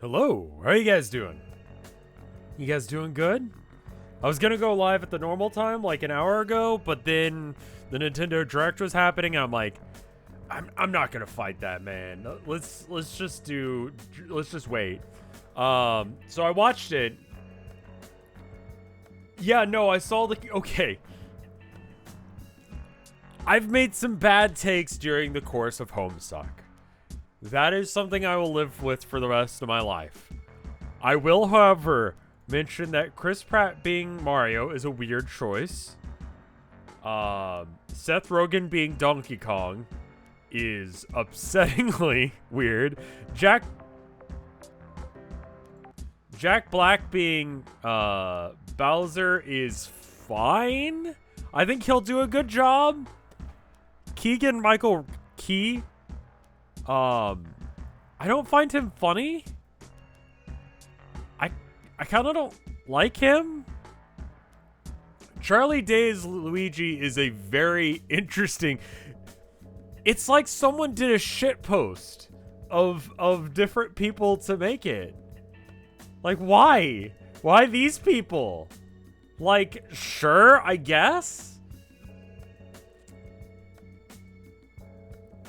Hello, how are you guys doing? You guys doing good? I was gonna go live at the normal time like an hour ago, but then the Nintendo Direct was happening and I'm like, I'm not gonna fight that, man. Let's just wait. So I watched it. Yeah, no, I saw okay. I've made some bad takes during the course of Homestuck. That is something I will live with for the rest of my life. I will, however, mention that Chris Pratt being Mario is a weird choice. Seth Rogen being Donkey Kong is upsettingly weird. Jack Black being Bowser is fine. I think he'll do a good job. Keegan-Michael Key, I don't find him funny. I kind of don't like him. Charlie Day's Luigi is a very interesting. It's like someone did a shit post of different people to make it. Like, why? Why these people? Like, sure, I guess.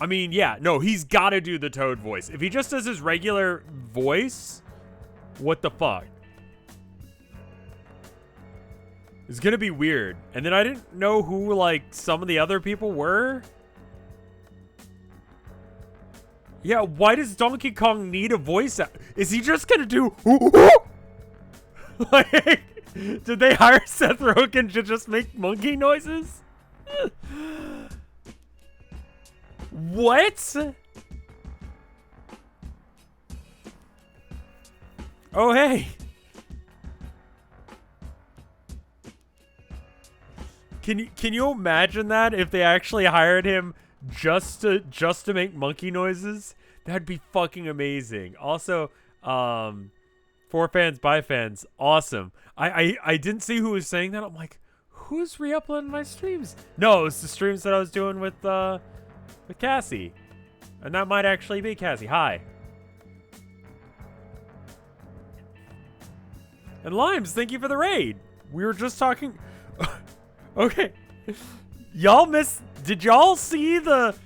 I mean, yeah, no, he's got to do the Toad voice. If he just does his regular voice, what the fuck? It's gonna be weird. And then I didn't know who, like, some of the other people were. Yeah, why does Donkey Kong need a voice? Is he just gonna do... Like, did they hire Seth Rogen to just make monkey noises? What? Oh, hey. Can you imagine that if they actually hired him just to make monkey noises? That'd be fucking amazing. Also, for fans by fans, awesome. I didn't see who was saying that. I'm like, who's re-uploading my streams? No, it's the streams that I was doing with Cassie. And that might actually be Cassie. Hi. And Limes, thank you for the raid. We were just talking... Okay. Y'all miss... Did y'all see the...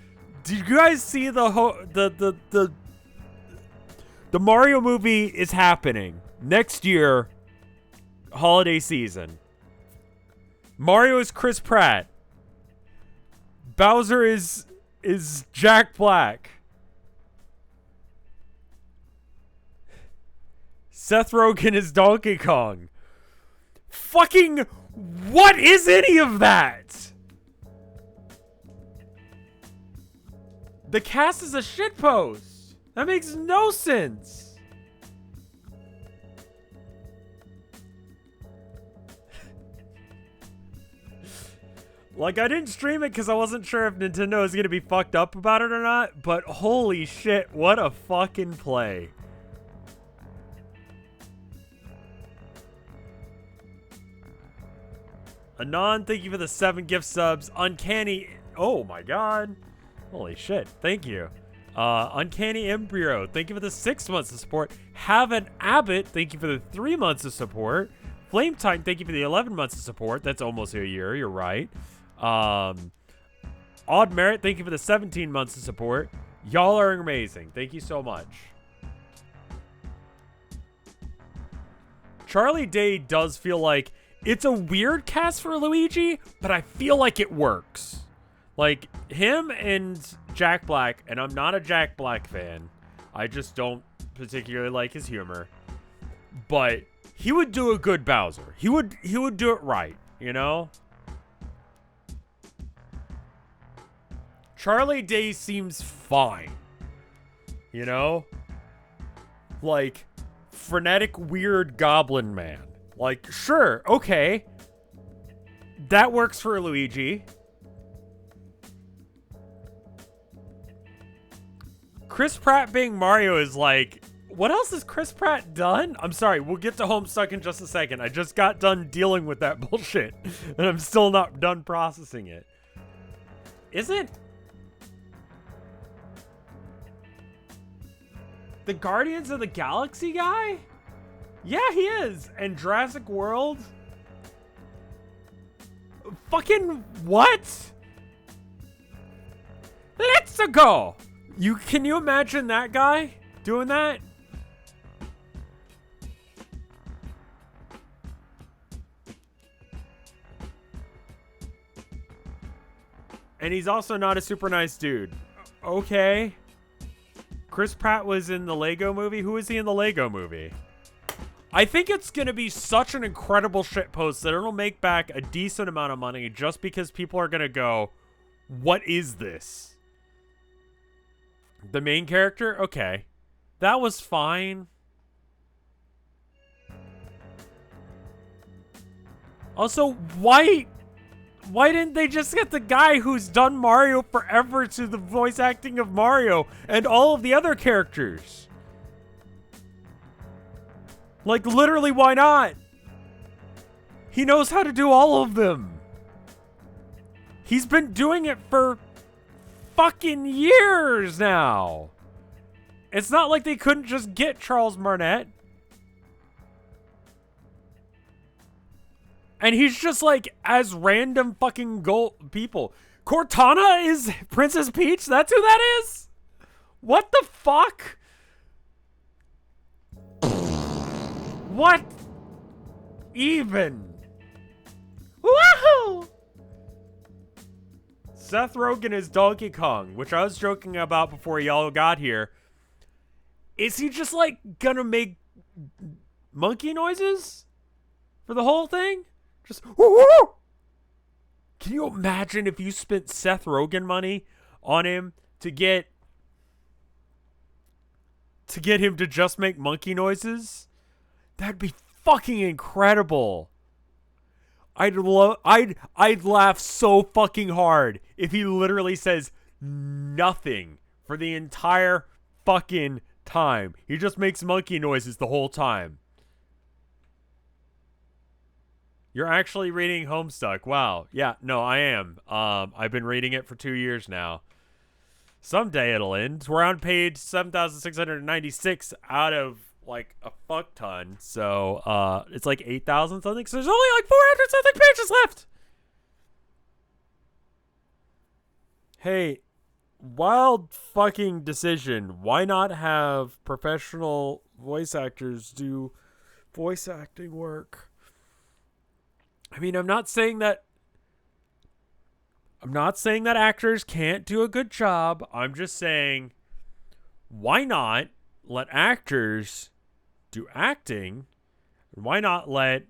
Did you guys see the Mario movie is happening next year, holiday season. Mario is Chris Pratt. Bowser is Jack Black. Seth Rogen is Donkey Kong. Fucking what is any of that? The cast is a shitpost. That makes no sense. Like, I didn't stream it because I wasn't sure if Nintendo was going to be fucked up about it or not, but holy shit, what a fucking play. Anon, thank you for the 7 gift subs. Uncanny, oh my god. Holy shit, thank you. Uncanny Embryo, thank you for the 6 months of support. Have an Abbott, thank you for the 3 months of support. Flame Time, thank you for the 11 months of support. That's almost a year, you're right. Odd Merit, thank you for the 17 months of support. Y'all are amazing. Thank you so much. Charlie Day does feel like it's a weird cast for Luigi, but I feel like it works. Like, him and Jack Black, and I'm not a Jack Black fan. I just don't particularly like his humor. But he would do a good Bowser. He would do it right, you know? Charlie Day seems fine. You know? Like, frenetic, weird goblin man. Like, sure, okay. That works for Luigi. Chris Pratt being Mario is like, what else has Chris Pratt done? I'm sorry, we'll get to Homestuck in just a second. I just got done dealing with that bullshit, and I'm still not done processing it. Is it? The Guardians of the Galaxy guy? Yeah, he is. And Jurassic World? Fucking what? Let's go. Can you imagine that guy doing that? And he's also not a super nice dude. Okay. Chris Pratt was in the Lego movie. Who is he in the Lego movie? I think it's going to be such an incredible shitpost that it'll make back a decent amount of money just because people are going to go, what is this? The main character? Okay. That was fine. Also, why didn't they just get the guy who's done Mario forever to the voice acting of Mario and all of the other characters? Like, literally, why not? He knows how to do all of them. He's been doing it for fucking years now. It's not like they couldn't just get Charles Martinet. And he's just like as random fucking people. Cortana is Princess Peach? That's who that is? What the fuck? What even? Woohoo! Seth Rogen is Donkey Kong, which I was joking about before y'all got here. Is he just like gonna make monkey noises for the whole thing? Just woo-woo! Can you imagine if you spent Seth Rogen money on him to get him to just make monkey noises? That'd be fucking incredible. I'd laugh so fucking hard if he literally says nothing for the entire fucking time. He just makes monkey noises the whole time. You're actually reading Homestuck. Wow. Yeah, no, I am. I've been reading it for 2 years now. Someday it'll end. We're on page 7,696 out of like a fuck ton. So it's like 8,000 something. So there's only like 400 something pages left. Hey, wild fucking decision. Why not have professional voice actors do voice acting work? I mean, I'm not saying that actors can't do a good job. I'm just saying, why not let actors do acting? And why not let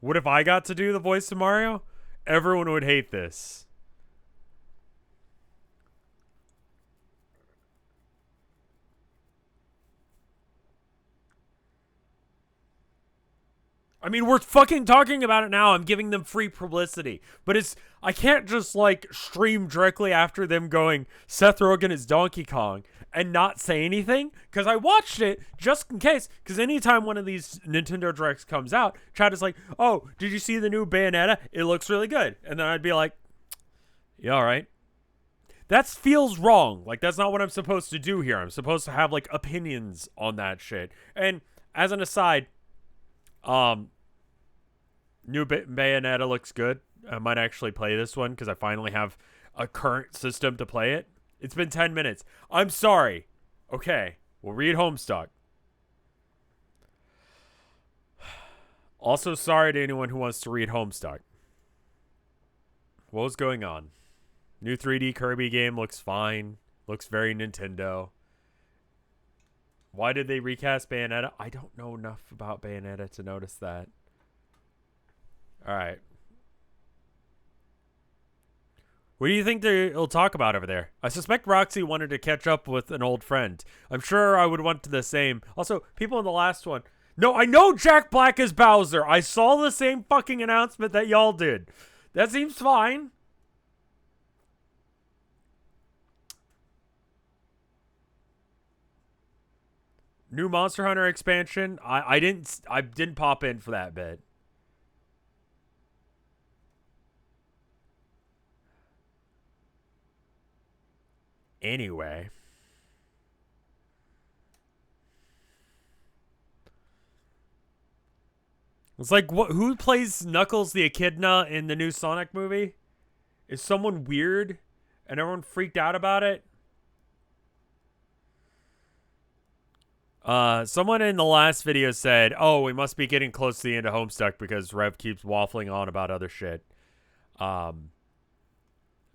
what if I got to do the voice of Mario? Everyone would hate this. I mean, we're fucking talking about it now. I'm giving them free publicity. But I can't just, like, stream directly after them going, Seth Rogen is Donkey Kong, and not say anything. Because I watched it just in case. Because anytime one of these Nintendo Directs comes out, Chad is like, oh, did you see the new Bayonetta? It looks really good. And then I'd be like, yeah, all right. That feels wrong. Like, that's not what I'm supposed to do here. I'm supposed to have, like, opinions on that shit. And as an aside, new Bayonetta looks good. I might actually play this one because I finally have a current system to play it. It's been 10 minutes. I'm sorry. Okay, we'll read Homestuck. Also, sorry to anyone who wants to read Homestuck. What was going on? New 3D Kirby game looks fine. Looks very Nintendo. Why did they recast Bayonetta? I don't know enough about Bayonetta to notice that. Alright. What do you think they'll talk about over there? I suspect Roxy wanted to catch up with an old friend. I'm sure I would want to the same. Also, people in the last one. No, I know Jack Black is Bowser. I saw the same fucking announcement that y'all did. That seems fine. New Monster Hunter expansion. I didn't pop in for that bit. Anyway. It's like, who plays Knuckles the Echidna in the new Sonic movie? Is someone weird and everyone freaked out about it? Someone in the last video said, oh, we must be getting close to the end of Homestuck because Rev keeps waffling on about other shit.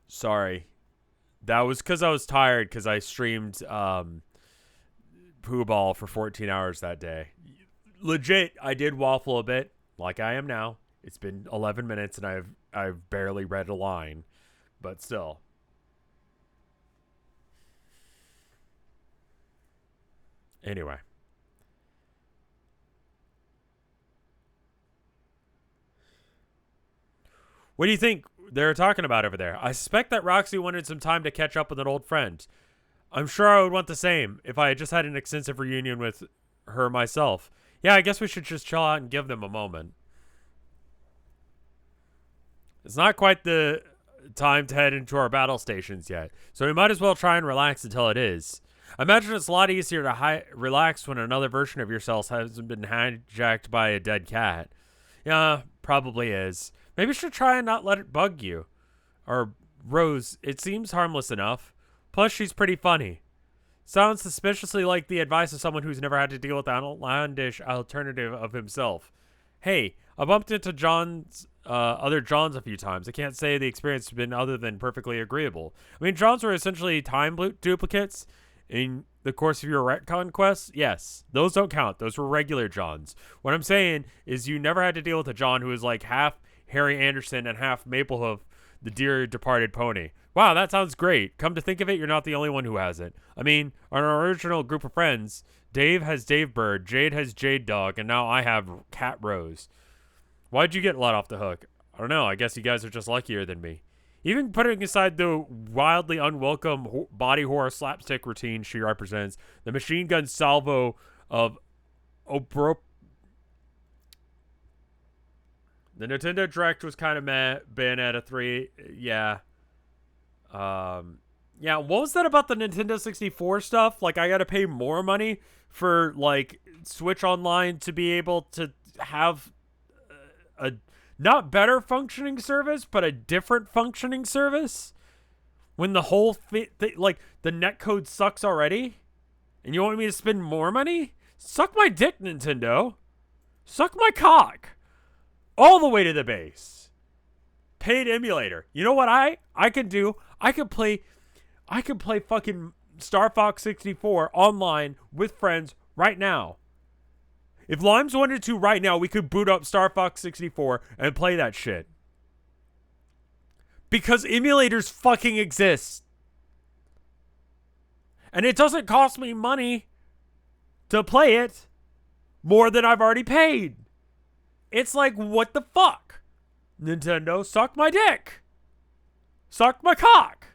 Sorry. That was because I was tired because I streamed Pooh Ball for 14 hours that day. Legit, I did waffle a bit, like I am now. It's been 11 minutes and I've barely read a line, but still. Anyway. What do you think they're talking about over there? I suspect that Roxy wanted some time to catch up with an old friend. I'm sure I would want the same if I had just had an extensive reunion with her myself. Yeah, I guess we should just chill out and give them a moment. It's not quite the time to head into our battle stations yet, so we might as well try and relax until it is. I imagine it's a lot easier to relax when another version of yourself hasn't been hijacked by a dead cat. Yeah, probably is. Maybe you should try and not let it bug you. Or Rose, it seems harmless enough. Plus, she's pretty funny. Sounds suspiciously like the advice of someone who's never had to deal with an outlandish alternative of himself. Hey, I bumped into other Johns a few times. I can't say the experience has been other than perfectly agreeable. I mean, Johns were essentially time duplicates in the course of your retcon quests. Yes, those don't count. Those were regular Johns. What I'm saying is you never had to deal with a John who was like half Harry Anderson and half Maplehoof, the dear departed pony. Wow, that sounds great. Come to think of it, you're not the only one who has it. I mean, our original group of friends, Dave has Dave Bird, Jade has Jade Dog, and now I have Cat Rose. Why'd you get let off the hook? I don't know. I guess you guys are just luckier than me. Even putting aside the wildly unwelcome body horror slapstick routine she represents, the machine gun salvo of the Nintendo Direct was kind of meh. Bayonetta 3, yeah. Yeah, what was that about the Nintendo 64 stuff? Like, I gotta pay more money for, like, Switch Online to be able to have a not better functioning service, but a different functioning service? When the whole like, the netcode sucks already? And you want me to spend more money? Suck my dick, Nintendo. Suck my cock. All the way to the base. Paid emulator. You know what I could do? I could play fucking Star Fox 64 online with friends right now. If Limes wanted to right now, we could boot up Star Fox 64 and play that shit. Because emulators fucking exist. And it doesn't cost me money to play it more than I've already paid. It's like, what the fuck? Nintendo, suck my dick. Suck my cock.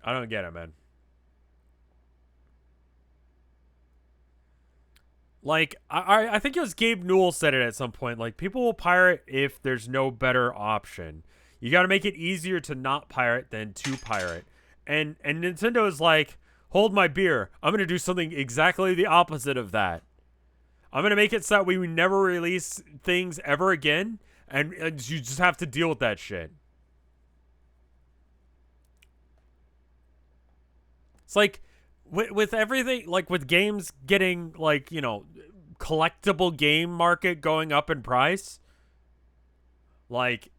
I don't get it, man. Like, I think it was Gabe Newell said it at some point. Like, people will pirate if there's no better option. You got to make it easier to not pirate than to pirate. And Nintendo is like, hold my beer. I'm going to do something exactly the opposite of that. I'm going to make it so that we never release things ever again. And you just have to deal with that shit. It's like, with everything, like with games getting, like, you know, collectible game market going up in price. Like,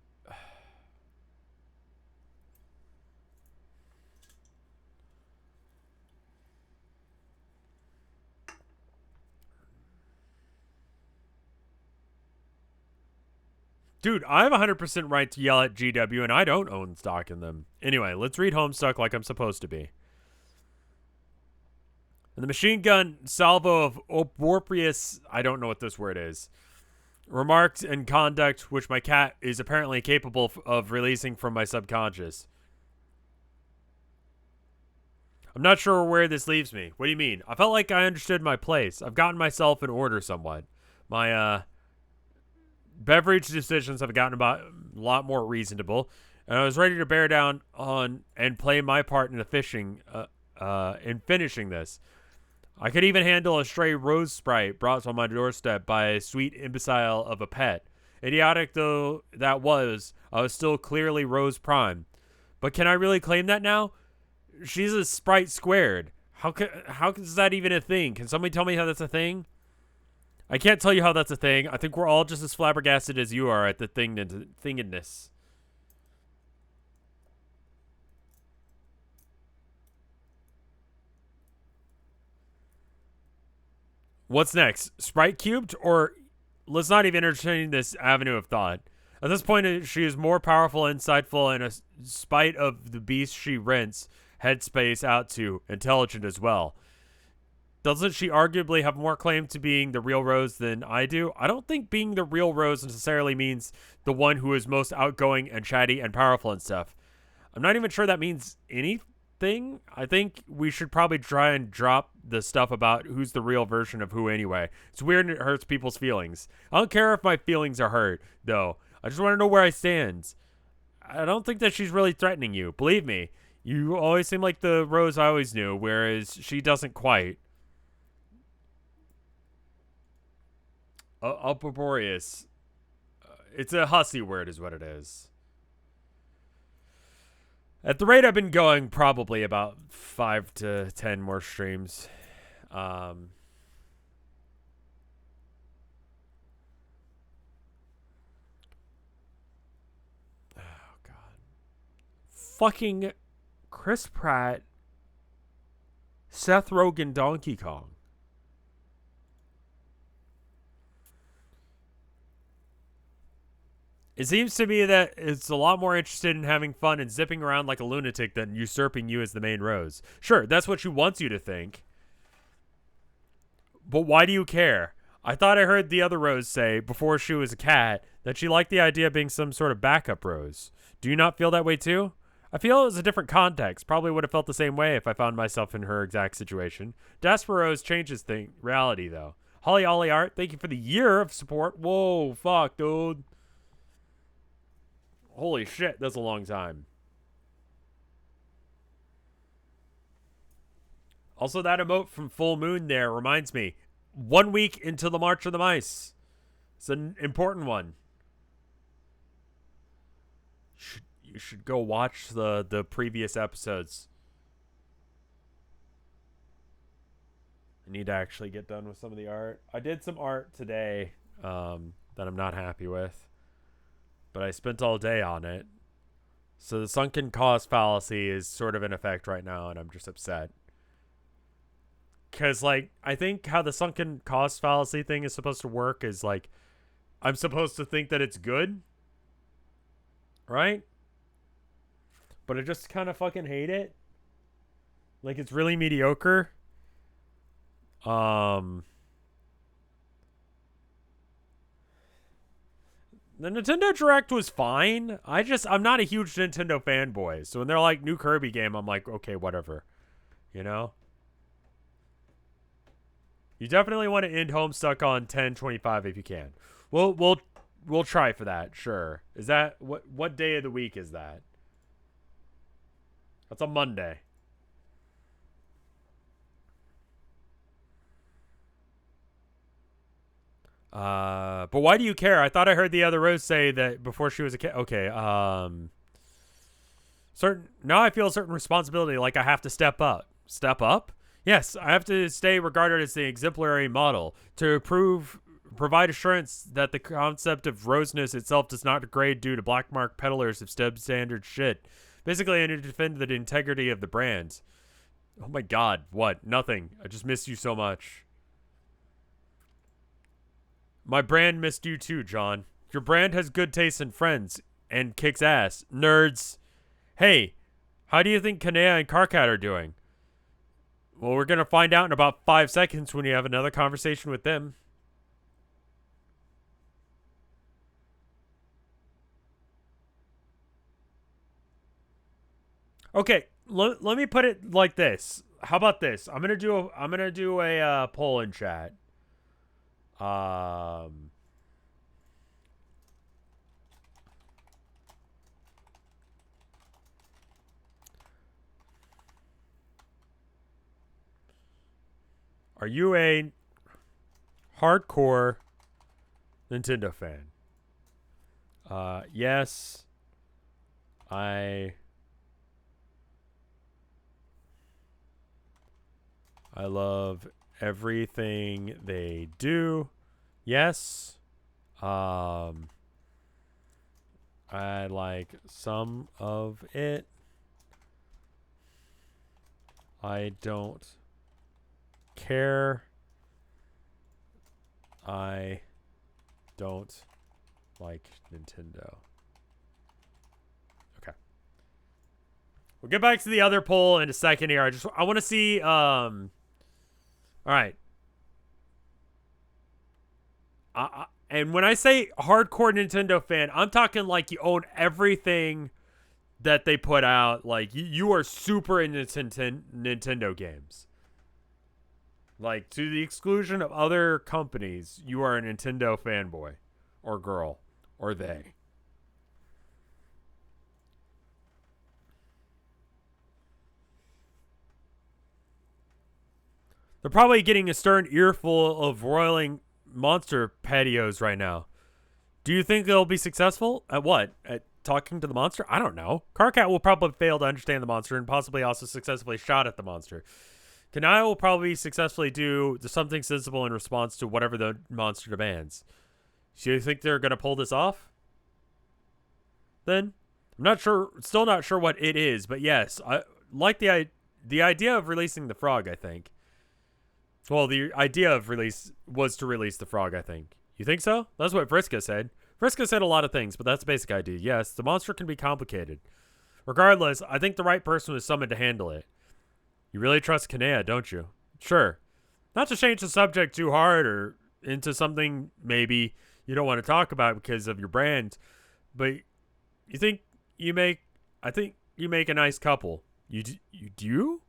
dude, I have 100% right to yell at GW, and I don't own stock in them. Anyway, let's read Homestuck like I'm supposed to be. And the machine gun salvo of Oborprius, I don't know what this word is, remarks and conduct which my cat is apparently capable of releasing from my subconscious. I'm not sure where this leaves me. What do you mean? I felt like I understood my place. I've gotten myself in order somewhat. My, Beverage decisions have gotten about a lot more reasonable, and I was ready to bear down on and play my part in in finishing this. I could even handle a stray rose sprite brought on my doorstep by a sweet imbecile of a pet. Idiotic though that was, I was still clearly Rose Prime. But can I really claim that now? She's a sprite squared. How is that even a thing? Can somebody tell me how that's a thing? I can't tell you how that's a thing. I think we're all just as flabbergasted as you are at the thinginess. What's next? Sprite cubed? Or let's not even entertain this avenue of thought. At this point, she is more powerful, insightful, and in spite of the beast she rents headspace out to, intelligent as well. Doesn't she arguably have more claim to being the real Rose than I do? I don't think being the real Rose necessarily means the one who is most outgoing and chatty and powerful and stuff. I'm not even sure that means anything. I think we should probably try and drop the stuff about who's the real version of who anyway. It's weird and it hurts people's feelings. I don't care if my feelings are hurt, though. I just want to know where I stand. I don't think that she's really threatening you. Believe me, you always seem like the Rose I always knew, whereas she doesn't quite. Uproarious. It's a hussy word is what it is. At the rate I've been going, probably about 5 to 10 more streams. Oh, God. Fucking Chris Pratt, Seth Rogen, Donkey Kong. It seems to me that it's a lot more interested in having fun and zipping around like a lunatic than usurping you as the main Rose. Sure, that's what she wants you to think. But why do you care? I thought I heard the other Rose say, before she was a cat, that she liked the idea of being some sort of backup Rose. Do you not feel that way too? I feel it was a different context. Probably would have felt the same way if I found myself in her exact situation. Rose changes reality, though. Holly Ollie Art, thank you for the year of support. Whoa, fuck, dude. Holy shit, that's a long time. Also, that emote from Full Moon there reminds me. 1 week into the March of the Mice. It's an important one. You should go watch the previous episodes. I need to actually get done with some of the art. I did some art today that I'm not happy with. But I spent all day on it. So the sunken cost fallacy is sort of in effect right now, and I'm just upset. Because, like, I think how the sunken cost fallacy thing is supposed to work is, like, I'm supposed to think that it's good. Right? But I just kind of fucking hate it. Like, it's really mediocre. The Nintendo Direct was fine. I'm not a huge Nintendo fanboy. So when they're like, new Kirby game, I'm like, okay, whatever. You know? You definitely want to end Homestuck on 10/25 if you can. We'll try for that, sure. Is that what day of the week is that? That's a Monday. But why do you care? I thought I heard the other Rose say that before she was a kid. Okay, now I feel a certain responsibility, like I have to step up. Step up? Yes, I have to stay regarded as the exemplary model to provide assurance that the concept of Roseness itself does not degrade due to black mark peddlers of substandard shit. Basically, I need to defend the integrity of the brand. Oh my god, what? Nothing. I just missed you so much. My brand missed you too, John. Your brand has good taste in friends and kicks ass. Nerds. Hey, how do you think Kanea and Karkat are doing? Well, we're going to find out in about 5 seconds when you have another conversation with them. Okay, let me put it like this. How about this? I'm gonna do a poll in chat. Are you a hardcore Nintendo fan? Yes. I love everything they do. Yes. I like some of it. I don't care. I don't like Nintendo. Okay. We'll get back to the other poll in a second here. I want to see all right. And when I say hardcore Nintendo fan, I'm talking like you own everything that they put out. Like you are super into Nintendo games. Like to the exclusion of other companies, you are a Nintendo fanboy or girl or they. They're probably getting a stern earful of roiling monster patios right now. Do you think they'll be successful at what? At talking to the monster? I don't know. Carcat will probably fail to understand the monster and possibly also successfully shot at the monster. Kanai will probably successfully do something sensible in response to whatever the monster demands. Do you think they're going to pull this off? Then? I'm not sure, still not sure what it is, but yes, I like the idea of releasing the frog, I think. Well, the idea of release was to release the frog, I think. You think so? That's what Vriska said. Vriska said a lot of things, but that's the basic idea. Yes, the monster can be complicated. Regardless, I think the right person was summoned to handle it. You really trust Kanea, don't you? Sure. Not to change the subject too hard or into something maybe you don't want to talk about because of your brand, but I think you make a nice couple. You do?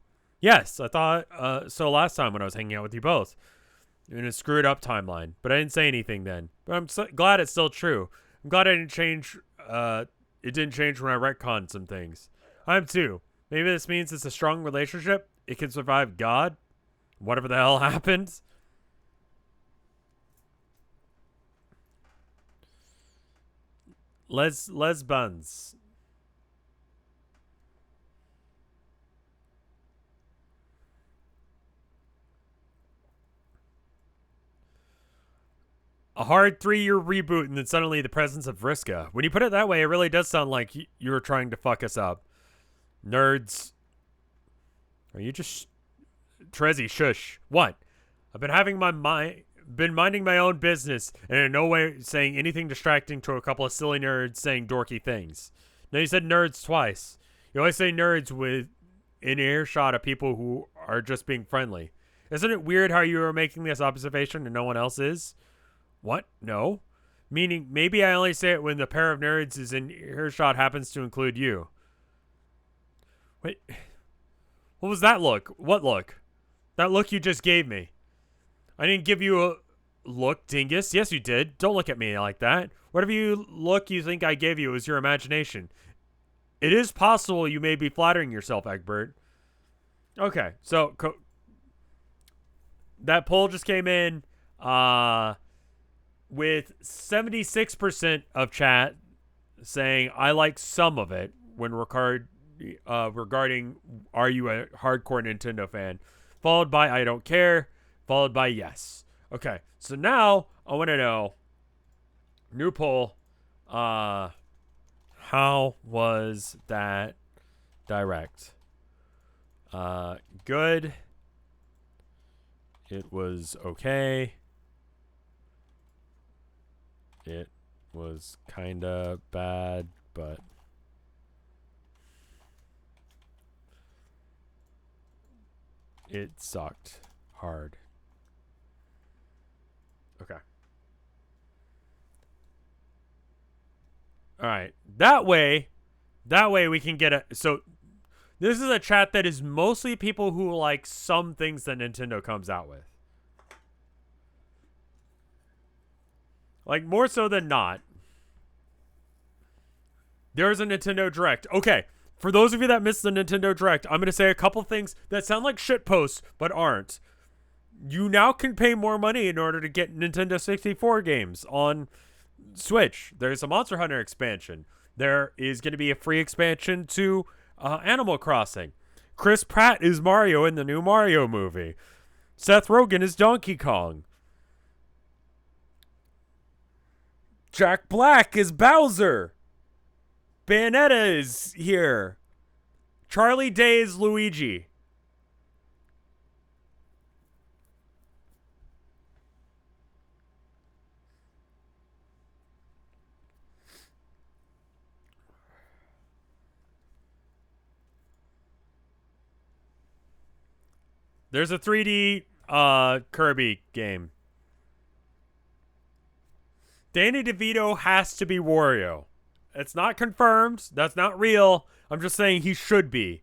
Yes, I thought so last time when I was hanging out with you both. In a screwed up timeline, but I didn't say anything then. But I'm so glad it's still true. I'm glad I didn't change. It didn't change when I retconned some things. I am too. Maybe this means it's a strong relationship. It can survive God. Whatever the hell happens. Les Buns. A hard 3-year reboot and then suddenly the presence of Vriska. When you put it that way, it really does sound like you were trying to fuck us up. Nerds. Are you just... Trezzy, shush. What? I've been having been minding my own business and in no way saying anything distracting to a couple of silly nerds saying dorky things. No, you said nerds twice. You always say nerds in earshot of people who are just being friendly. Isn't it weird how you are making this observation and no one else is? What? No. Meaning, maybe I only say it when the pair of nerds is in earshot happens to include you. Wait. What was that look? What look? That look you just gave me. I didn't give you a look, dingus. Yes, you did. Don't look at me like that. Whatever you think I gave you is your imagination. It is possible you may be flattering yourself, Egbert. Okay, so that poll just came in. With 76% of chat saying I like some of it when regarding are you a hardcore Nintendo fan, followed by I don't care, followed by yes. Okay, so now I want to know, new poll, how was that direct? Good. It was okay. It was kinda bad, but it sucked hard. Okay. All right. That way we can get a... So, this is a chat that is mostly people who like some things that Nintendo comes out with. Like, more so than not. There's a Nintendo Direct. Okay, for those of you that missed the Nintendo Direct, I'm going to say a couple things that sound like shit posts, but aren't. You now can pay more money in order to get Nintendo 64 games on Switch. There's a Monster Hunter expansion. There is going to be a free expansion to Animal Crossing. Chris Pratt is Mario in the new Mario movie. Seth Rogen is Donkey Kong. Jack Black is Bowser. Bayonetta is here. Charlie Day is Luigi. There's a 3D Kirby game. Danny DeVito has to be Wario. It's not confirmed. That's not real. I'm just saying he should be.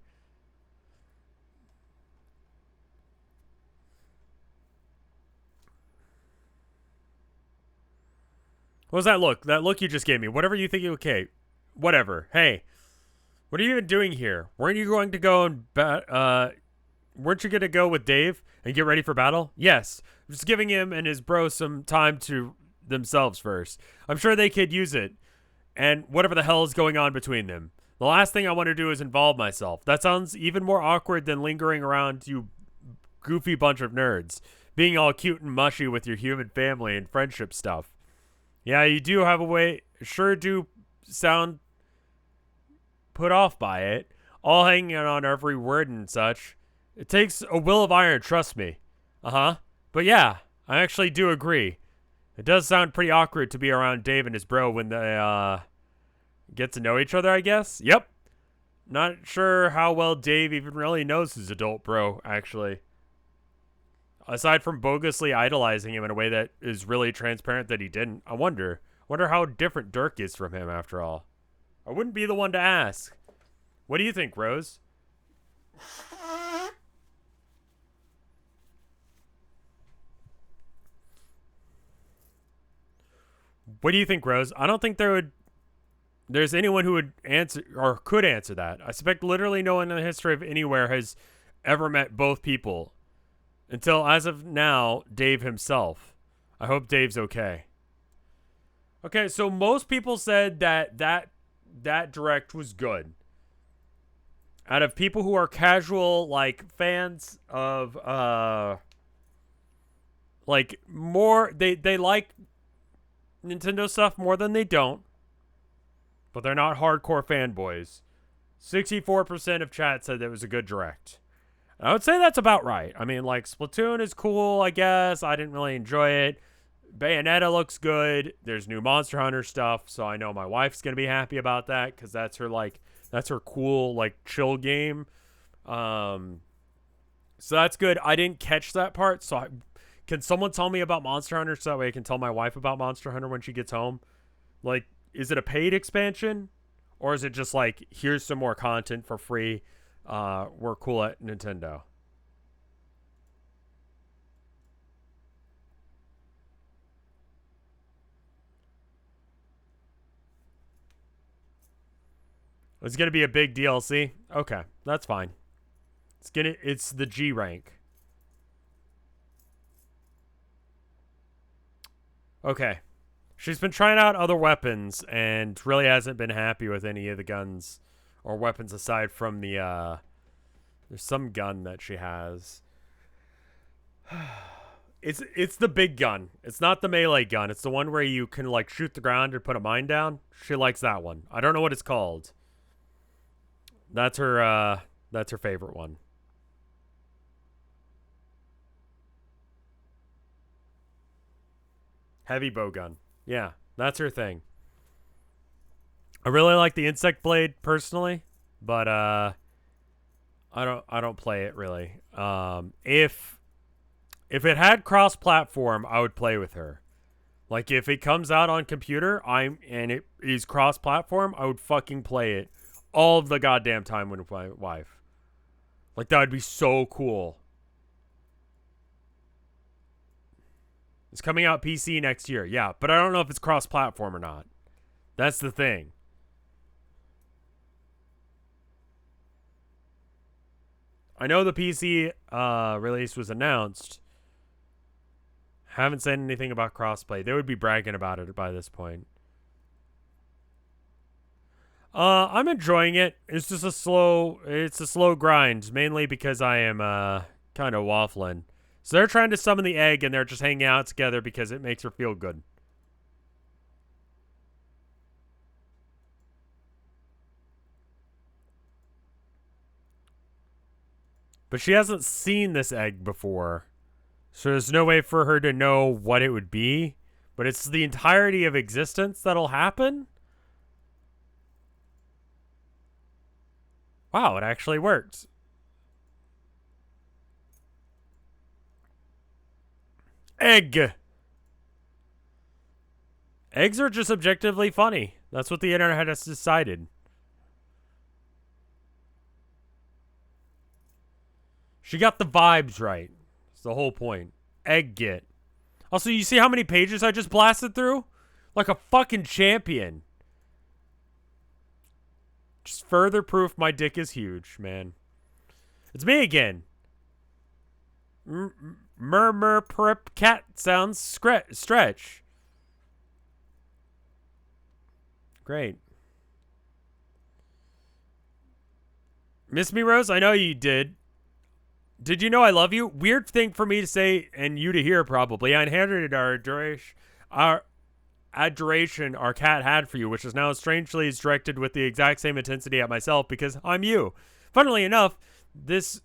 What was that look? That look you just gave me. Whatever you think. Okay. Whatever. Hey. What are you even doing here? Weren't you going to go and weren't you going to go with Dave and get ready for battle? Yes. I'm just giving him and his bro some time to themselves first. I'm sure they could use it. And whatever the hell is going on between them. The last thing I want to do is involve myself. That sounds even more awkward than lingering around, you goofy bunch of nerds. Being all cute and mushy with your human family and friendship stuff. Yeah, you do have a way. Sure do sound put off by it. All hanging on every word and such. It takes a will of iron, trust me. Uh-huh. But yeah, I actually do agree. It does sound pretty awkward to be around Dave and his bro when they get to know each other, I guess. Yep. Not sure how well Dave even really knows his adult bro, actually. Aside from bogusly idolizing him in a way that is really transparent that he didn't. I wonder how different Dirk is from him after all. I wouldn't be the one to ask. What do you think, Rose? What do you think, Rose? I don't think there's anyone who would answer or could answer that. I suspect literally no one in the history of anywhere has ever met both people. Until, as of now, Dave himself. I hope Dave's okay. Okay, so most people said that direct was good. Out of people who are casual, like, fans of, like, more, they like Nintendo stuff more than they don't. But they're not hardcore fanboys. 64% of chat said that it was a good direct. I would say that's about right. I mean, like, Splatoon is cool, I guess. I didn't really enjoy it. Bayonetta looks good. There's new Monster Hunter stuff, so I know my wife's going to be happy about that because that's her cool, like, chill game. So that's good. I didn't catch that part, so can someone tell me about Monster Hunter so that way I can tell my wife about Monster Hunter when she gets home? Like, is it a paid expansion? Or is it just like, here's some more content for free? We're cool at Nintendo. It's gonna be a big DLC. Okay, that's fine. It's the G rank. Okay. She's been trying out other weapons and really hasn't been happy with any of the guns or weapons aside from the there's some gun that she has. It's the big gun. It's not the melee gun. It's the one where you can like shoot the ground or put a mine down. She likes that one. I don't know what it's called. That's her favorite one. Heavy bow gun. Yeah, that's her thing. I really like the insect blade personally, but I don't play it really. If it had cross platform, I would play with her. Like if it comes out on computer, and it is cross platform, I would fucking play it all of the goddamn time with my wife. Like that would be so cool. It's coming out PC next year. Yeah, but I don't know if it's cross platform or not. That's the thing. I know the PC release was announced, Haven't said anything about crossplay. They would be bragging about it by this point. I'm enjoying it. It's just a slow grind, mainly because I am kind of waffling. So they're trying to summon the egg and they're just hanging out together because it makes her feel good. But she hasn't seen this egg before. So there's no way for her to know what it would be. But it's the entirety of existence that'll happen? Wow, it actually worked. Egg! Eggs are just objectively funny. That's what the internet has decided. She got the vibes right. That's the whole point. Egg get. Also, you see how many pages I just blasted through? Like a fucking champion. Just further proof my dick is huge, man. It's me again. Murmur prep cat sounds stretch. Great. Miss me, Rose? I know you did. Did you know I love you? Weird thing for me to say and you to hear, probably. I inherited our adoration our cat had for you, which is now strangely directed with the exact same intensity at myself because I'm you. Funnily enough, this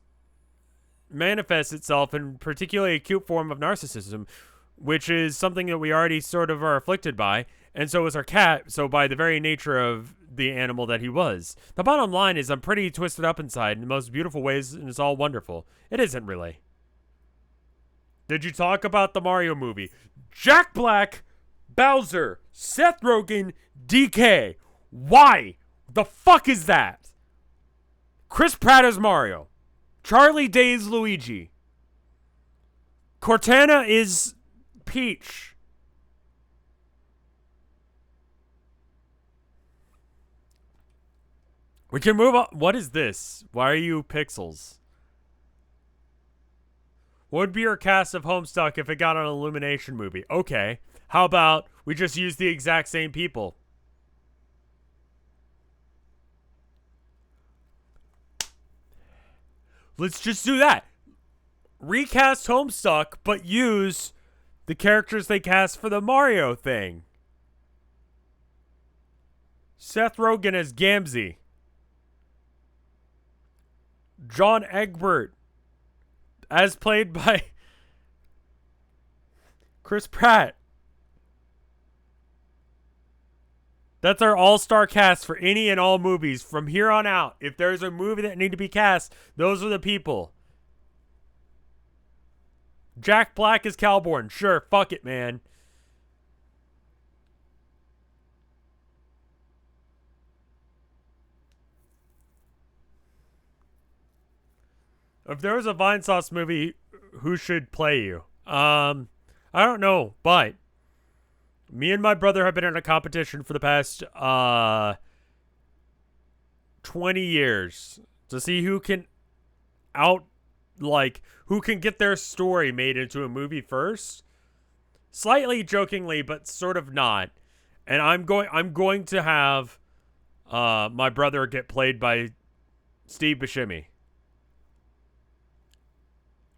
manifests itself in particularly acute form of narcissism, which is something that we already sort of are afflicted by, and so is our cat, so by the very nature of the animal that he was. The bottom line is I'm pretty twisted up inside in the most beautiful ways, and it's all wonderful. It isn't really. Did you talk about the Mario movie? Jack Black, Bowser, Seth Rogen, DK. Why? The fuck is that? Chris Pratt is Mario. Charlie Day is Luigi. Cortana is Peach. We can move on. What is this? Why are you pixels? What would be your cast of Homestuck if it got an Illumination movie? Okay. How about we just use the exact same people? Let's just do that. Recast Homestuck, but use the characters they cast for the Mario thing. Seth Rogen as Gamzee. John Egbert as played by Chris Pratt. That's our all-star cast for any and all movies from here on out. If there's a movie that need to be cast, those are the people. Jack Black is Calborn. Sure, fuck it, man. If there was a Vinesauce movie, who should play you? I don't know, but me and my brother have been in a competition for the past 20 years to see who can who can get their story made into a movie first. Slightly jokingly, but sort of not. And I'm going to have my brother get played by Steve Buscemi.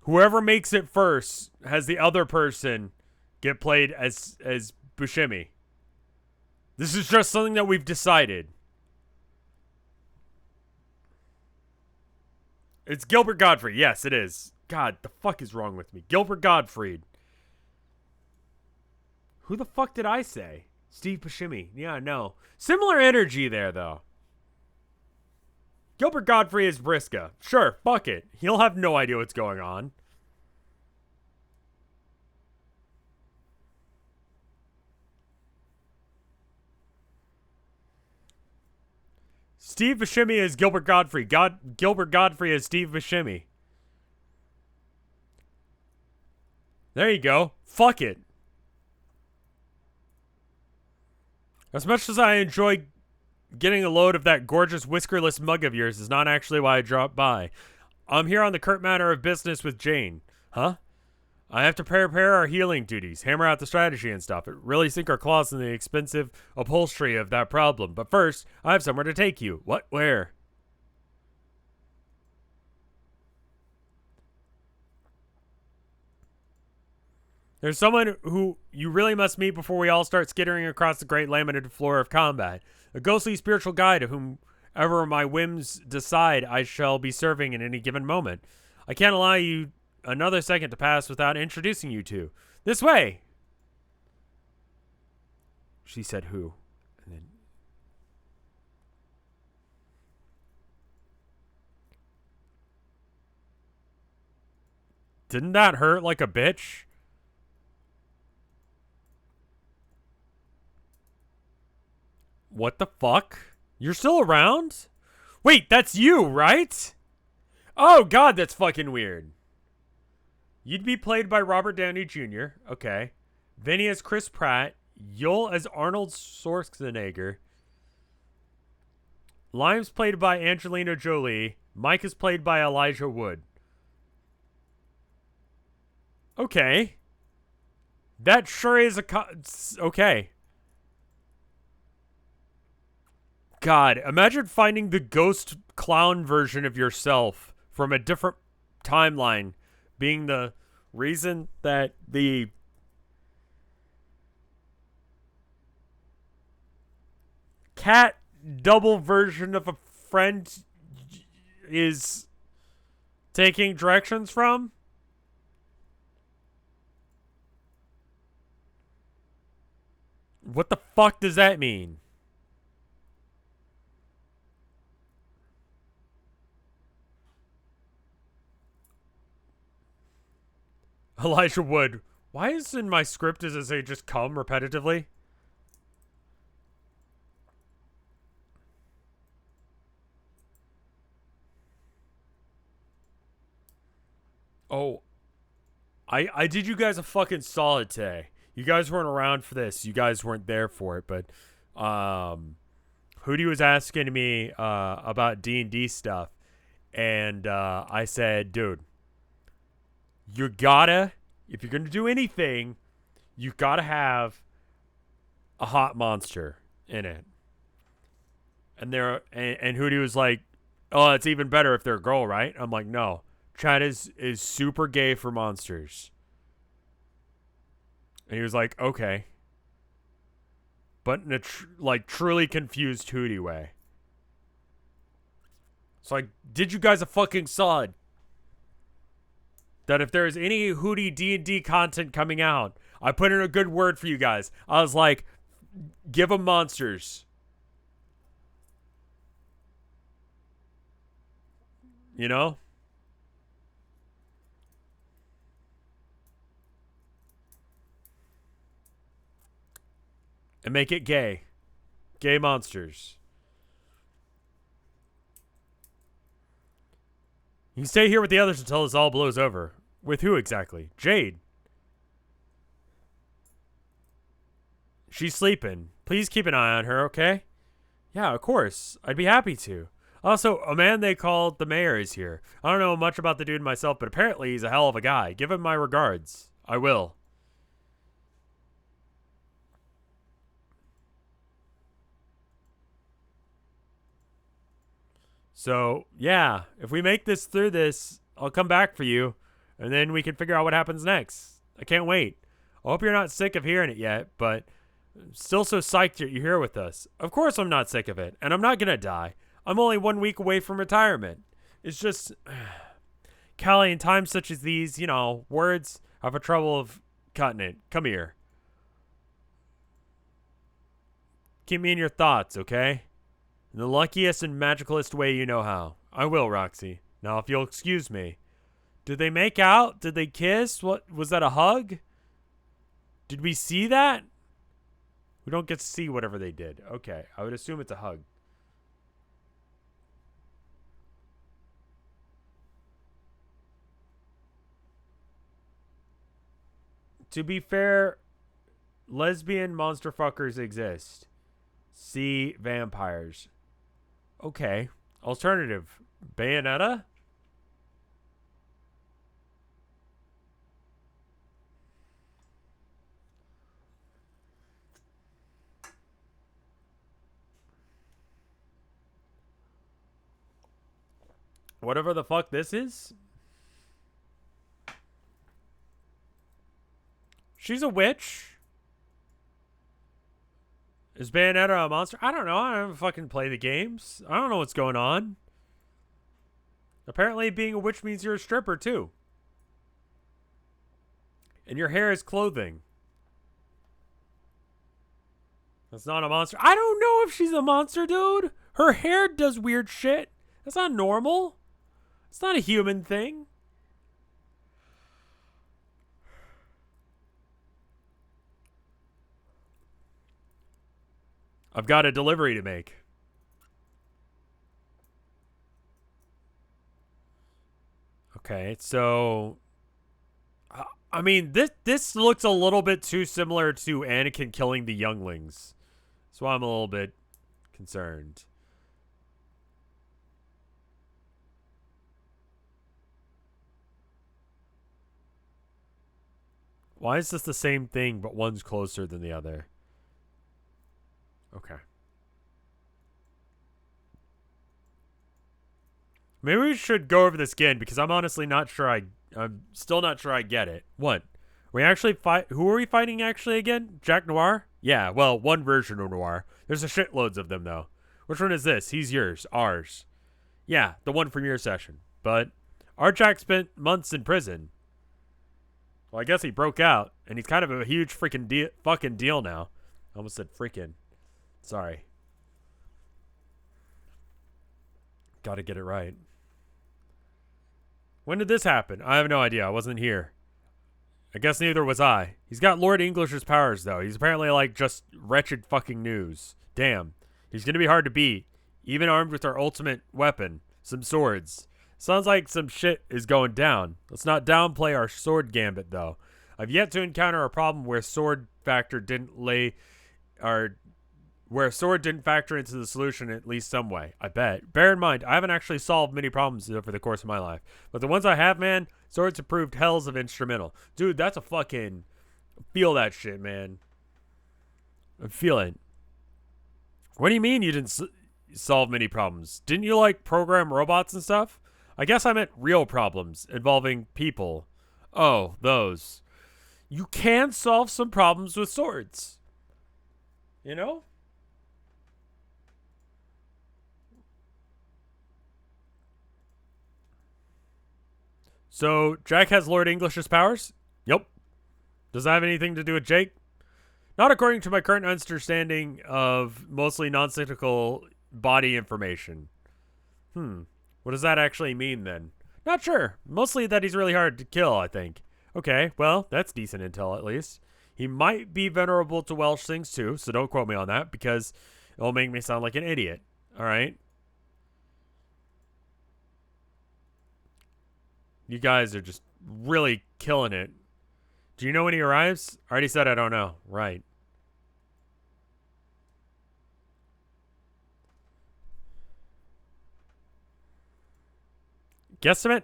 Whoever makes it first has the other person get played as Buscemi. This is just something that we've decided. It's Gilbert Gottfried. Yes, it is. God, the fuck is wrong with me? Gilbert Gottfried. Who the fuck did I say? Steve Buscemi. Yeah, no. Similar energy there, though. Gilbert Gottfried is Briska. Sure, fuck it. He'll have no idea what's going on. Steve Buscemi is Gilbert Gottfried. Gilbert Gottfried is Steve Buscemi. There you go. Fuck it. As much as I enjoy getting a load of that gorgeous whiskerless mug of yours is not actually why I dropped by. I'm here on the curt matter of business with Jane. Huh? I have to prepare our healing duties, hammer out the strategy and stuff. It really sink our claws in the expensive upholstery of that problem. But first, I have somewhere to take you. What? Where? There's someone who you really must meet before we all start skittering across the great laminated floor of combat. A ghostly spiritual guide of whomever my whims decide I shall be serving in any given moment. I can't allow you another second to pass without introducing you to. This way! She said who? And then... Didn't that hurt like a bitch? What the fuck? You're still around? Wait, that's you, right? Oh, God, that's fucking weird. You'd be played by Robert Downey Jr., okay. Vinny as Chris Pratt. Yul as Arnold Schwarzenegger. Lime's played by Angelina Jolie. Mike is played by Elijah Wood. Okay. That sure is a... okay. God, imagine finding the ghost clown version of yourself from a different timeline being the reason that the cat double version of a friend is taking directions from. What the fuck does that mean? Elijah Wood. Why is in my script does it say just come repetitively? Oh. I did you guys a fucking solid today. You guys weren't around for this. You guys weren't there for it, but Hootie was asking me about D&D stuff, and I said, dude, you gotta, if you're gonna do anything, you gotta have a hot monster in it. And Hootie was like, oh, it's even better if they're a girl, right? I'm like, no. Chad is super gay for monsters. And he was like, okay. But in a truly confused Hootie way. So I did you guys a fucking solid. That if there is any Hootie D&D content coming out, I put in a good word for you guys. I was like, give them monsters. You know? And make it gay. Gay monsters. You can stay here with the others until this all blows over. With who exactly? Jade. She's sleeping. Please keep an eye on her, okay? Yeah, of course. I'd be happy to. Also, a man they call the mayor is here. I don't know much about the dude myself, but apparently he's a hell of a guy. Give him my regards. I will. So, yeah, if we make this through this, I'll come back for you, and then we can figure out what happens next. I can't wait. I hope you're not sick of hearing it yet, but I'm still so psyched that you're here with us. Of course I'm not sick of it, and I'm not going to die. I'm only 1 week away from retirement. It's just, Callie, in times such as these, you know, words have a trouble of cutting it. Come here. Keep me in your thoughts, okay? In the luckiest and magicalest way you know how. I will, Roxy. Now, if you'll excuse me. Did they make out? Did they kiss? What was that, a hug? Did we see that? We don't get to see whatever they did. Okay, I would assume it's a hug. To be fair, lesbian monster fuckers exist. See vampires. Okay. Alternative. Bayonetta? Whatever the fuck this is. She's a witch. Is Bayonetta a monster? I don't know. I don't fucking play the games. I don't know what's going on. Apparently being a witch means you're a stripper too. And your hair is clothing. That's not a monster. I don't know if she's a monster, dude. Her hair does weird shit. That's not normal. It's not a human thing. I've got a delivery to make. Okay, so I mean, this looks a little bit too similar to Anakin killing the younglings. So I'm a little bit concerned. Why is this the same thing, but one's closer than the other? Okay. Maybe we should go over this again, because I'm honestly not sure I'm still not sure I get it. What? We actually fight. Who are we fighting actually again? Jack Noir? Yeah, well, one version of Noir. There's a shitloads of them, though. Which one is this? He's yours. Ours. Yeah, the one from your session. But our Jack spent months in prison. Well, I guess he broke out, and he's kind of a huge freaking fucking deal now. I almost said freaking. Sorry. Gotta get it right. When did this happen? I have no idea. I wasn't here. I guess neither was I. He's got Lord English's powers, though. He's apparently like just wretched fucking news. Damn. He's gonna be hard to beat. Even armed with our ultimate weapon. Some swords. Sounds like some shit is going down. Let's not downplay our sword gambit, though. I've yet to encounter a problem where sword factor didn't where sword didn't factor into the solution in at least some way. I bet. Bear in mind, I haven't actually solved many problems over the course of my life. But the ones I have, man, swords have proved hells of instrumental. Dude, that's a fucking... Feel that shit, man. I feel it. What do you mean you didn't solve many problems? Didn't you, like, program robots and stuff? I guess I meant real problems involving people. Oh, those. You can solve some problems with swords. You know? So, Jack has Lord English's powers? Yep. Does that have anything to do with Jake? Not according to my current understanding of mostly nonsensical body information. What does that actually mean, then? Not sure. Mostly that he's really hard to kill, I think. Okay, well, that's decent intel, at least. He might be venerable to Welsh things, too, so don't quote me on that, because it'll make me sound like an idiot. Alright? You guys are just really killing it. Do you know when he arrives? I already said I don't know. Right. Guesstimate?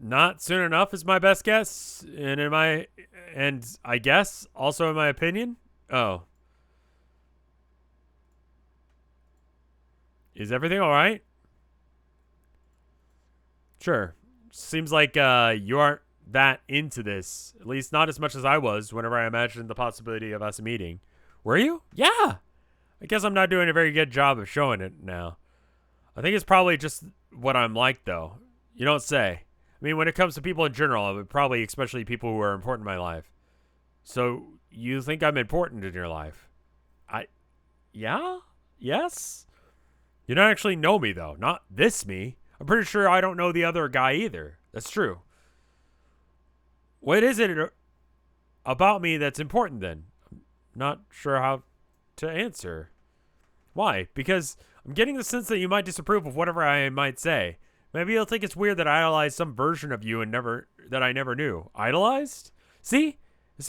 Not soon enough is my best guess. And I guess also in my opinion. Oh. Is everything alright? Sure. Seems like you aren't that into this. At least not as much as I was whenever I imagined the possibility of us meeting. Were you? Yeah. I guess I'm not doing a very good job of showing it now. I think it's probably just what I'm like, though. You don't say. I mean, when it comes to people in general, I would probably, especially people who are important in my life. So, you think I'm important in your life? Yeah? Yes? You don't actually know me, though. Not this me. I'm pretty sure I don't know the other guy either. That's true. What is it about me that's important, then? I'm not sure how to answer. Why? Because I'm getting the sense that you might disapprove of whatever I might say. Maybe you'll think it's weird that I idolized some version of you and that I never knew. Idolized? See? It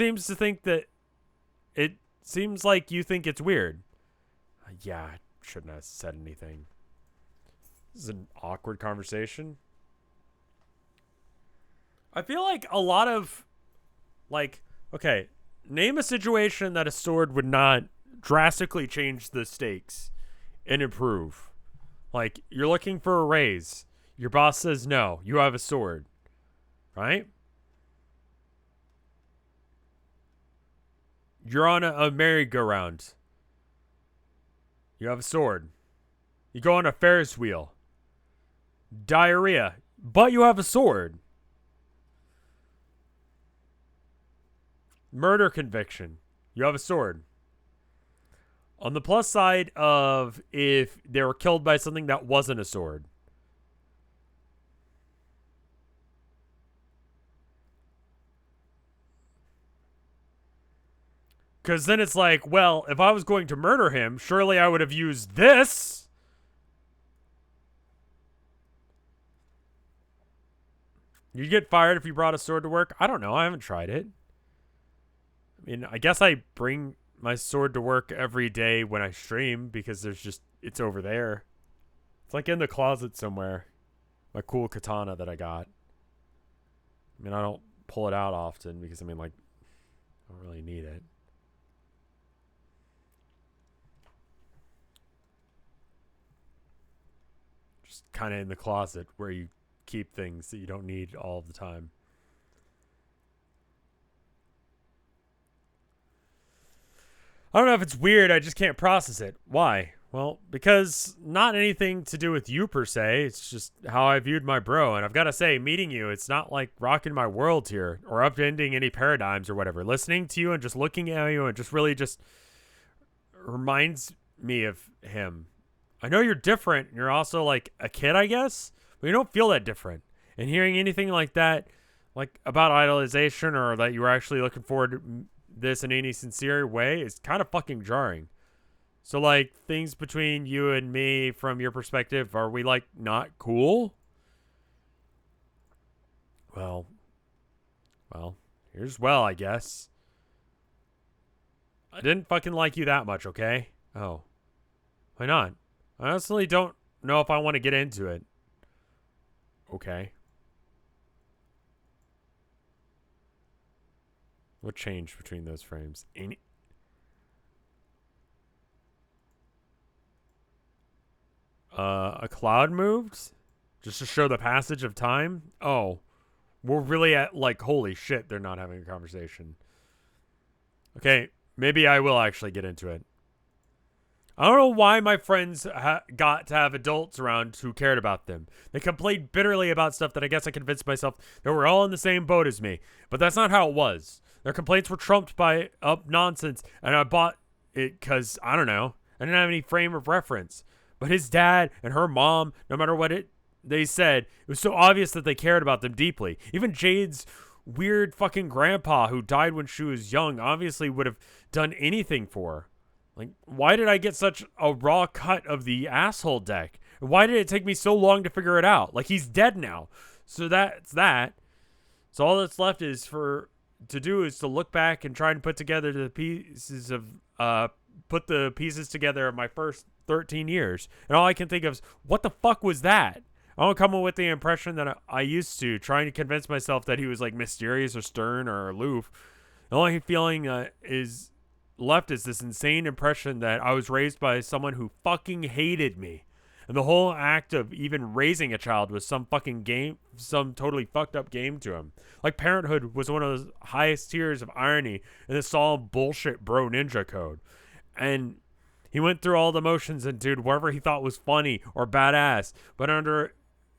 seems like you think it's weird. Yeah, I shouldn't have said anything. This is an awkward conversation. I feel like a lot of, okay, name a situation that a sword would not drastically change the stakes and improve. Like, you're looking for a raise. Your boss says no. You have a sword. Right? You're on a merry-go-round. You have a sword. You go on a Ferris wheel. Diarrhea. But you have a sword. Murder conviction. You have a sword. On the plus side of if they were killed by something that wasn't a sword. Because then it's like, well, if I was going to murder him, surely I would have used this. You'd get fired if you brought a sword to work? I don't know. I haven't tried it. I mean, I guess I bring my sword to work every day when I stream because it's over there. It's like in the closet somewhere. My cool katana that I got. I mean, I don't pull it out often because, I mean, like, I don't really need it. Just kind of in the closet where you keep things that you don't need all the time. I don't know if it's weird. I just can't process it. Why? Well, because not anything to do with you per se. It's just how I viewed my bro. And I've got to say, meeting you, it's not like rocking my world here or upending any paradigms or whatever. Listening to you and just looking at you and just really just reminds me of him. I know you're different. You're also like a kid, I guess, but you don't feel that different. And hearing anything like that, like about idolization or that you were actually looking forward to this in any sincere way is kind of fucking jarring. So like things between you and me from your perspective, are we like not cool? Well, here's I guess. I didn't fucking like you that much, okay? Oh. Why not? I honestly don't know if I want to get into it. Okay. What changed between those frames? A cloud moved? Just to show the passage of time? Oh. We're really at, like, holy shit, they're not having a conversation. Okay, maybe I will actually get into it. I don't know why my friends got to have adults around who cared about them. They complained bitterly about stuff that I guess I convinced myself they were all in the same boat as me. But that's not how it was. Their complaints were trumped by nonsense, and I bought it because, I don't know, I didn't have any frame of reference. But his dad and her mom, no matter what they said, it was so obvious that they cared about them deeply. Even Jade's weird fucking grandpa who died when she was young obviously would have done anything for her. Like, why did I get such a raw cut of the asshole deck? And why did it take me so long to figure it out? Like, he's dead now. So that's that. So all that's left is to look back and try and put together the pieces of, put the pieces together of my first 13 years. And all I can think of is, what the fuck was that? I don't come up with the impression that I used to, trying to convince myself that he was, like, mysterious or stern or aloof. The only feeling is left is this insane impression that I was raised by someone who fucking hated me. And the whole act of even raising a child was some fucking game, some totally fucked up game to him. Like parenthood was one of those highest tiers of irony in this all bullshit bro ninja code. And he went through all the motions and did whatever he thought was funny or badass, but under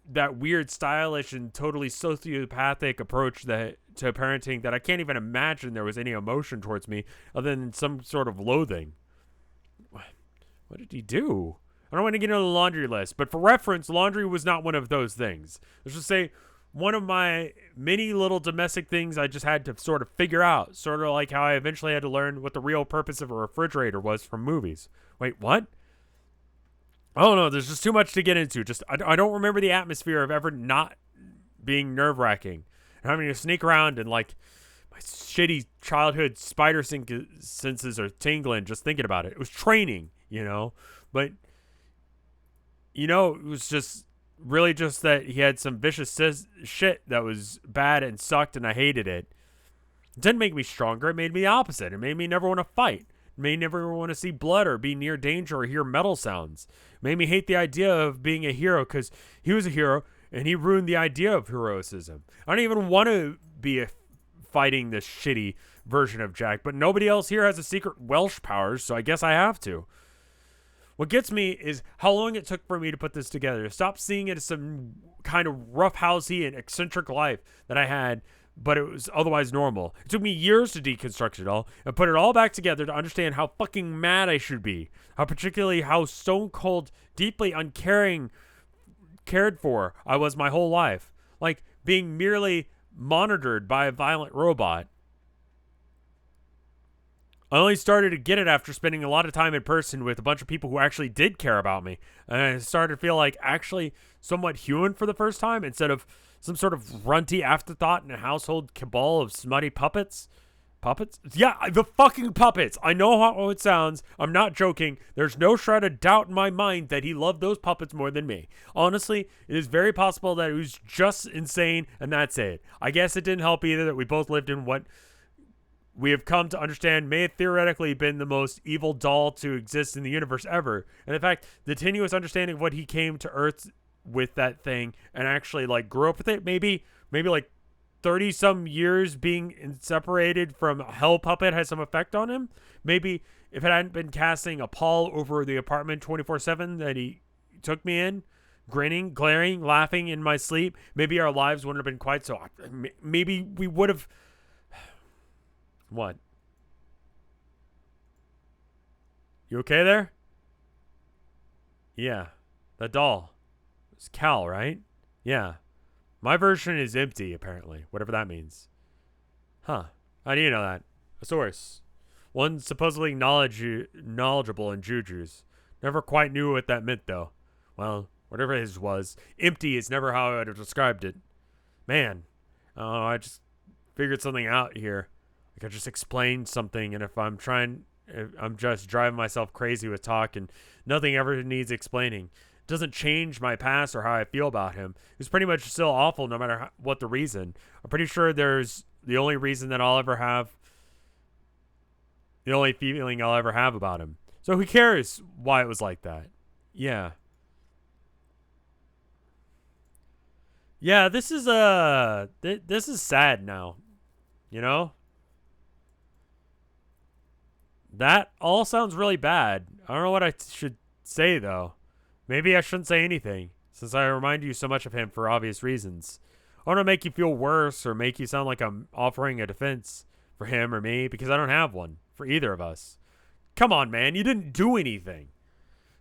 that weird, stylish, and totally sociopathic approach to parenting that I can't even imagine there was any emotion towards me other than some sort of loathing. What did he do? I don't want to get into the laundry list, but for reference, laundry was not one of those things. Let's just say one of my many little domestic things I just had to sort of figure out, sort of like how I eventually had to learn what the real purpose of a refrigerator was from movies. Wait, what? I don't know. There's just too much to get into. I don't remember the atmosphere of ever not being nerve-wracking and having to sneak around and like my shitty childhood spider senses are tingling just thinking about it. It was training, you know, but you know, it was just really just that he had some vicious shit that was bad and sucked and I hated it. It didn't make me stronger. It made me the opposite. It made me never want to fight. Made me never want to see blood or be near danger or hear metal sounds. Made me hate the idea of being a hero because he was a hero And he ruined the idea of heroism. I don't even want to be fighting this shitty version of Jack, but nobody else here has a secret Welsh powers, so I guess I have to. What gets me is how long it took for me to put this together, to stop seeing it as some kind of roughhousey and eccentric life that I had, but it was otherwise normal. It took me years to deconstruct it all and put it all back together to understand how fucking mad I should be. How stone cold, deeply uncaring, cared for I was my whole life. Like being merely monitored by a violent robot. I only started to get it after spending a lot of time in person with a bunch of people who actually did care about me. And I started to feel like actually somewhat human for the first time instead of some sort of runty afterthought in a household cabal of smutty puppets. Puppets? Yeah, the fucking puppets. I know how it sounds. I'm not joking. There's no shred of doubt in my mind that he loved those puppets more than me. Honestly, it is very possible that he was just insane and that's it. I guess it didn't help either that we both lived in what we have come to understand may have theoretically been the most evil doll to exist in the universe ever. And in fact, the tenuous understanding of what he came to Earth with that thing and actually like grew up with it, maybe like 30 some years being separated from Hell Puppet has some effect on him. Maybe if it hadn't been casting a pall over the apartment 24/7 that he took me in, grinning, glaring, laughing in my sleep, maybe our lives wouldn't have been quite so. Maybe we would have. What? You okay there? Yeah. That doll. It's Cal, right? Yeah. My version is empty, apparently. Whatever that means. Huh. How do you know that? A source. One supposedly knowledgeable in jujus. Never quite knew what that meant, though. Well, whatever his was, empty is never how I would have described it. Man. Oh, I just figured something out here. Like I just explained something, and if I'm just driving myself crazy with talk, and nothing ever needs explaining. It doesn't change my past or how I feel about him. He's pretty much still awful no matter what the reason. I'm pretty sure there's the only reason that I'll ever have, the only feeling I'll ever have about him. So who cares why it was like that? Yeah. Yeah, this is sad now. You know? That all sounds really bad. I don't know what I should say, though. Maybe I shouldn't say anything, since I remind you so much of him for obvious reasons. I don't want to make you feel worse or make you sound like I'm offering a defense for him or me, because I don't have one for either of us. Come on, man. You didn't do anything.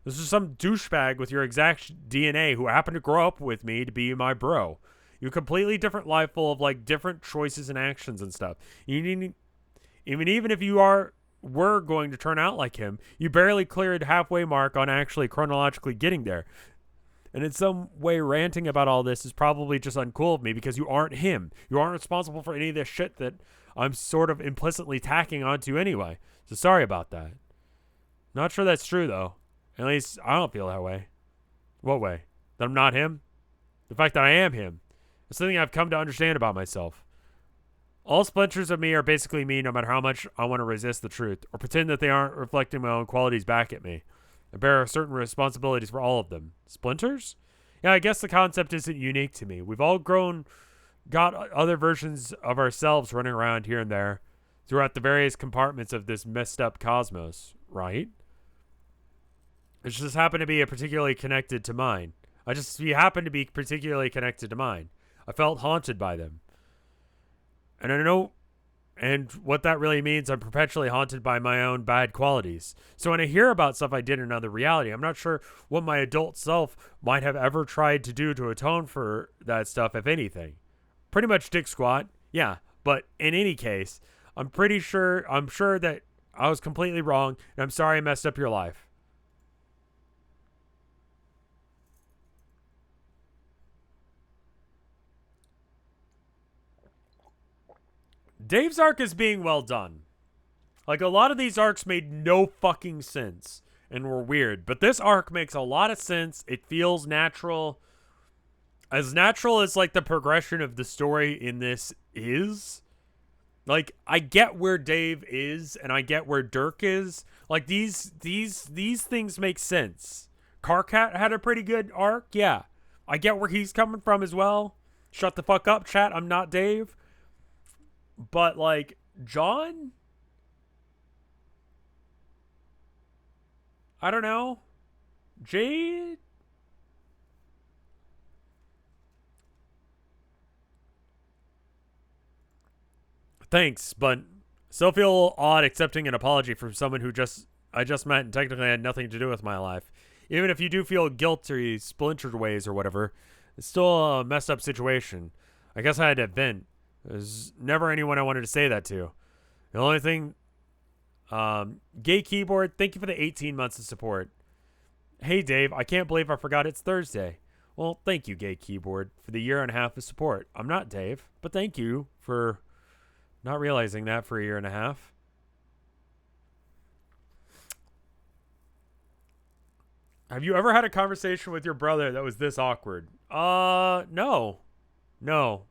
This is some douchebag with your exact DNA who happened to grow up with me to be my bro. You have a completely different life full of, like, different choices and actions and stuff. Even if you were going to turn out like him, you barely cleared halfway mark on actually chronologically getting there. And in some way, ranting about all this is probably just uncool of me because you aren't him. You aren't responsible for any of this shit that I'm sort of implicitly tacking onto anyway. So sorry about that. Not sure that's true, though. At least I don't feel that way. What way? That I'm not him? The fact that I am him. It's something I've come to understand about myself. All splinters of me are basically me no matter how much I want to resist the truth or pretend that they aren't reflecting my own qualities back at me. I bear certain responsibilities for all of them. Splinters? Yeah, I guess the concept isn't unique to me. We've all got other versions of ourselves running around here and there throughout the various compartments of this messed up cosmos, right? It just happened to be particularly connected to mine. I felt haunted by them. And I know, and what that really means, I'm perpetually haunted by my own bad qualities. So when I hear about stuff I did in another reality, I'm not sure what my adult self might have ever tried to do to atone for that stuff, if anything. Pretty much dick squat, yeah. But in any case, I'm sure that I was completely wrong, and I'm sorry I messed up your life. Dave's arc is being well done. Like, a lot of these arcs made no fucking sense and were weird. But this arc makes a lot of sense. It feels natural. As natural as, like, the progression of the story in this is. Like, I get where Dave is and I get where Dirk is. Like, these things make sense. Carcat had a pretty good arc, yeah. I get where he's coming from as well. Shut the fuck up, chat. I'm not Dave. But, like, John? I don't know. Jade? Thanks, but still feel odd accepting an apology from someone who I just met and technically had nothing to do with my life. Even if you do feel guilty, splintered ways or whatever, it's still a messed up situation. I guess I had to vent. There's never anyone I wanted to say that to. The only thing, Gay Keyboard, thank you for the 18 months of support. Hey Dave, I can't believe I forgot it's Thursday. Well, thank you, Gay Keyboard, for the year and a half of support. I'm not Dave, but thank you for not realizing that for a year and a half. Have you ever had a conversation with your brother that was this awkward? No. No.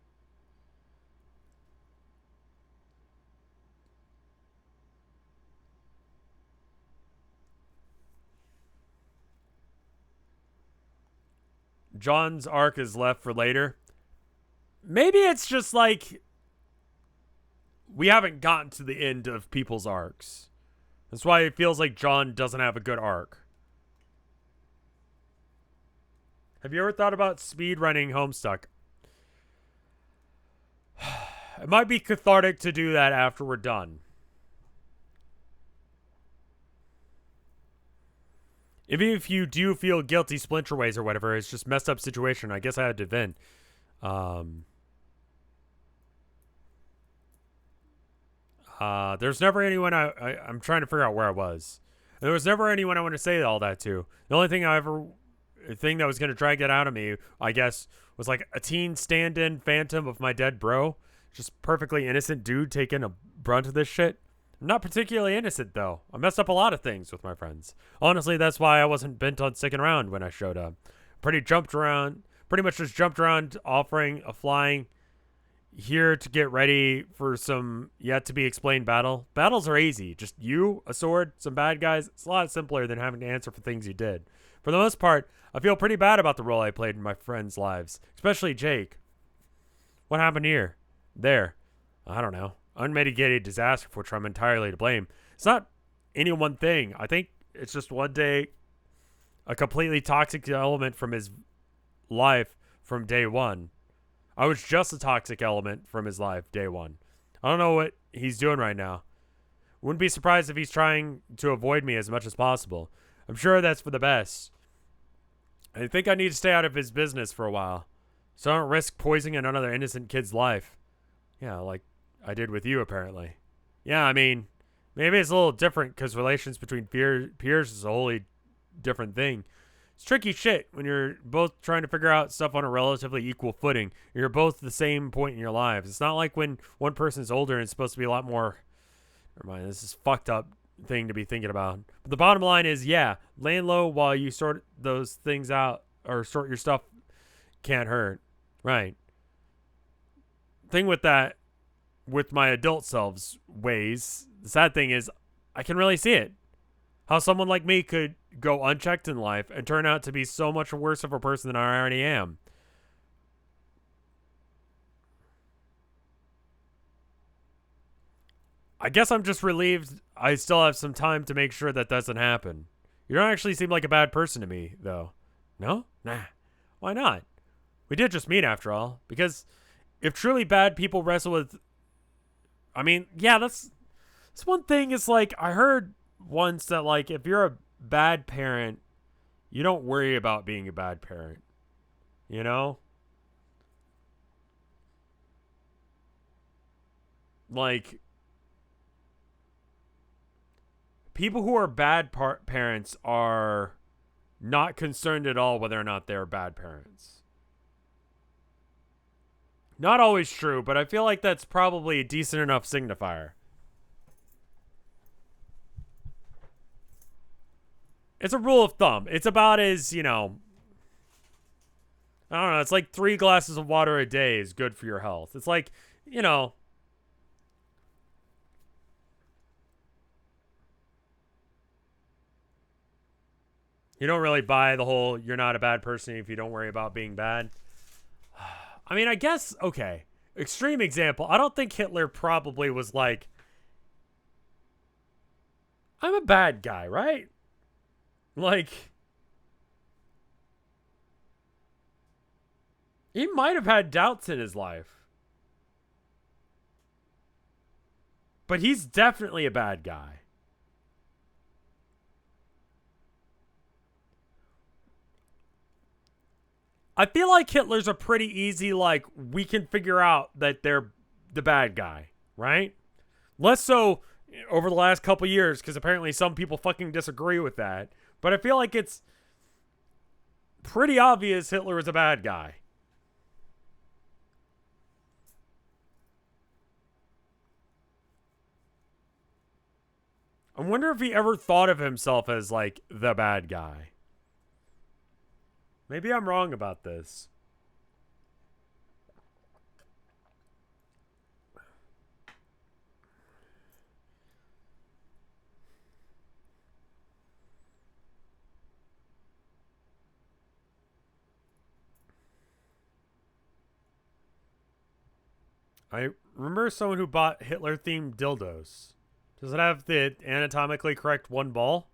John's arc is left for later. Maybe it's just like we haven't gotten to the end of people's arcs. That's why it feels like John doesn't have a good arc. Have you ever thought about speedrunning Homestuck? It might be cathartic to do that after we're done. Even if you do feel guilty splinterways or whatever, it's just messed up situation. I guess I had to vent. There's never anyone I'm trying to figure out where I was. There was never anyone I want to say all that to. The only thing that was going to drag that out of me, I guess, was like a teen stand-in phantom of my dead bro. Just perfectly innocent dude taking a brunt of this shit. I'm not particularly innocent, though. I messed up a lot of things with my friends. Honestly, that's why I wasn't bent on sticking around when I showed up. Pretty much just jumped around offering a flying here to get ready for some yet-to-be-explained battle. Battles are easy. Just you, a sword, some bad guys. It's a lot simpler than having to answer for things you did. For the most part, I feel pretty bad about the role I played in my friends' lives, especially Jake. What happened here? There. I don't know. Unmitigated disaster for which I'm entirely to blame. It's not any one thing. I think it's just one day a completely toxic element from his life from day one. I was just a toxic element from his life day one. I don't know what he's doing right now. Wouldn't be surprised if he's trying to avoid me as much as possible. I'm sure that's for the best. I think I need to stay out of his business for a while, so I don't risk poisoning another innocent kid's life. Yeah, like I did with you, apparently. Yeah, I mean, maybe it's a little different because relations between peers is a wholly different thing. It's tricky shit when you're both trying to figure out stuff on a relatively equal footing. You're both at the same point in your lives. It's not like when one person's older and it's supposed to be a lot more... Never mind, this is fucked up thing to be thinking about. But the bottom line is, yeah, laying low while you sort those things out or sort your stuff can't hurt. Right. Thing with that, with my adult self's ways, the sad thing is I can really see it. How someone like me could go unchecked in life and turn out to be so much worse of a person than I already am. I guess I'm just relieved I still have some time to make sure that doesn't happen. You don't actually seem like a bad person to me, though. No? Nah. Why not? We did just meet, after all. Because if truly bad people wrestle with... I mean, yeah, that's one thing. Is like, I heard once that, like, if you're a bad parent, you don't worry about being a bad parent. You know? Like... people who are bad parents are not concerned at all whether or not they're bad parents. Not always true, but I feel like that's probably a decent enough signifier. It's a rule of thumb. It's about as, you know... I don't know, it's like 3 glasses of water a day is good for your health. It's like, you know... You don't really buy the whole you're not a bad person if you don't worry about being bad. I mean, I guess, okay. Extreme example. I don't think Hitler probably was like, I'm a bad guy, right? Like, he might have had doubts in his life. But he's definitely a bad guy. I feel like Hitler's a pretty easy, like, we can figure out that they're the bad guy, right? Less so over the last couple years, because apparently some people fucking disagree with that. But I feel like it's pretty obvious Hitler is a bad guy. I wonder if he ever thought of himself as, like, the bad guy. Maybe I'm wrong about this. I remember someone who bought Hitler-themed dildos. Does it have the anatomically correct one ball?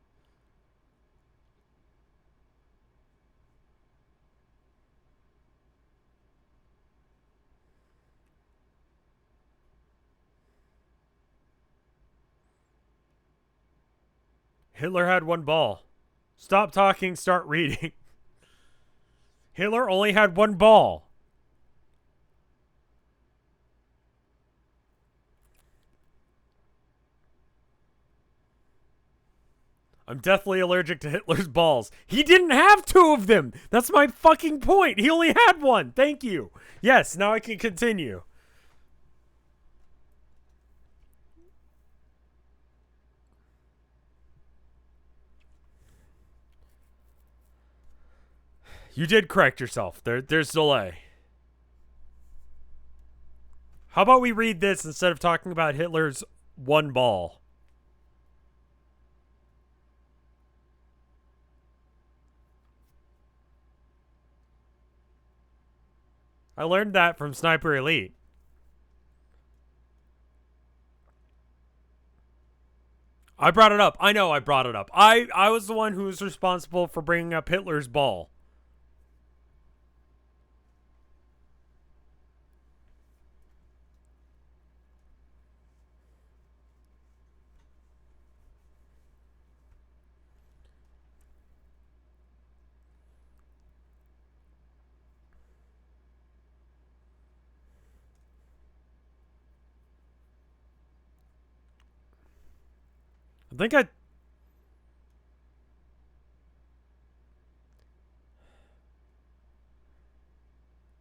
Hitler had one ball. Stop talking, start reading. Hitler only had one ball. I'm deathly allergic to Hitler's balls. He didn't have two of them. That's my fucking point. He only had one. Thank you. Yes, now I can continue. You did correct yourself. There's delay. How about we read this instead of talking about Hitler's one ball? I learned that from Sniper Elite. I brought it up. I know I brought it up. I was the one who was responsible for bringing up Hitler's ball.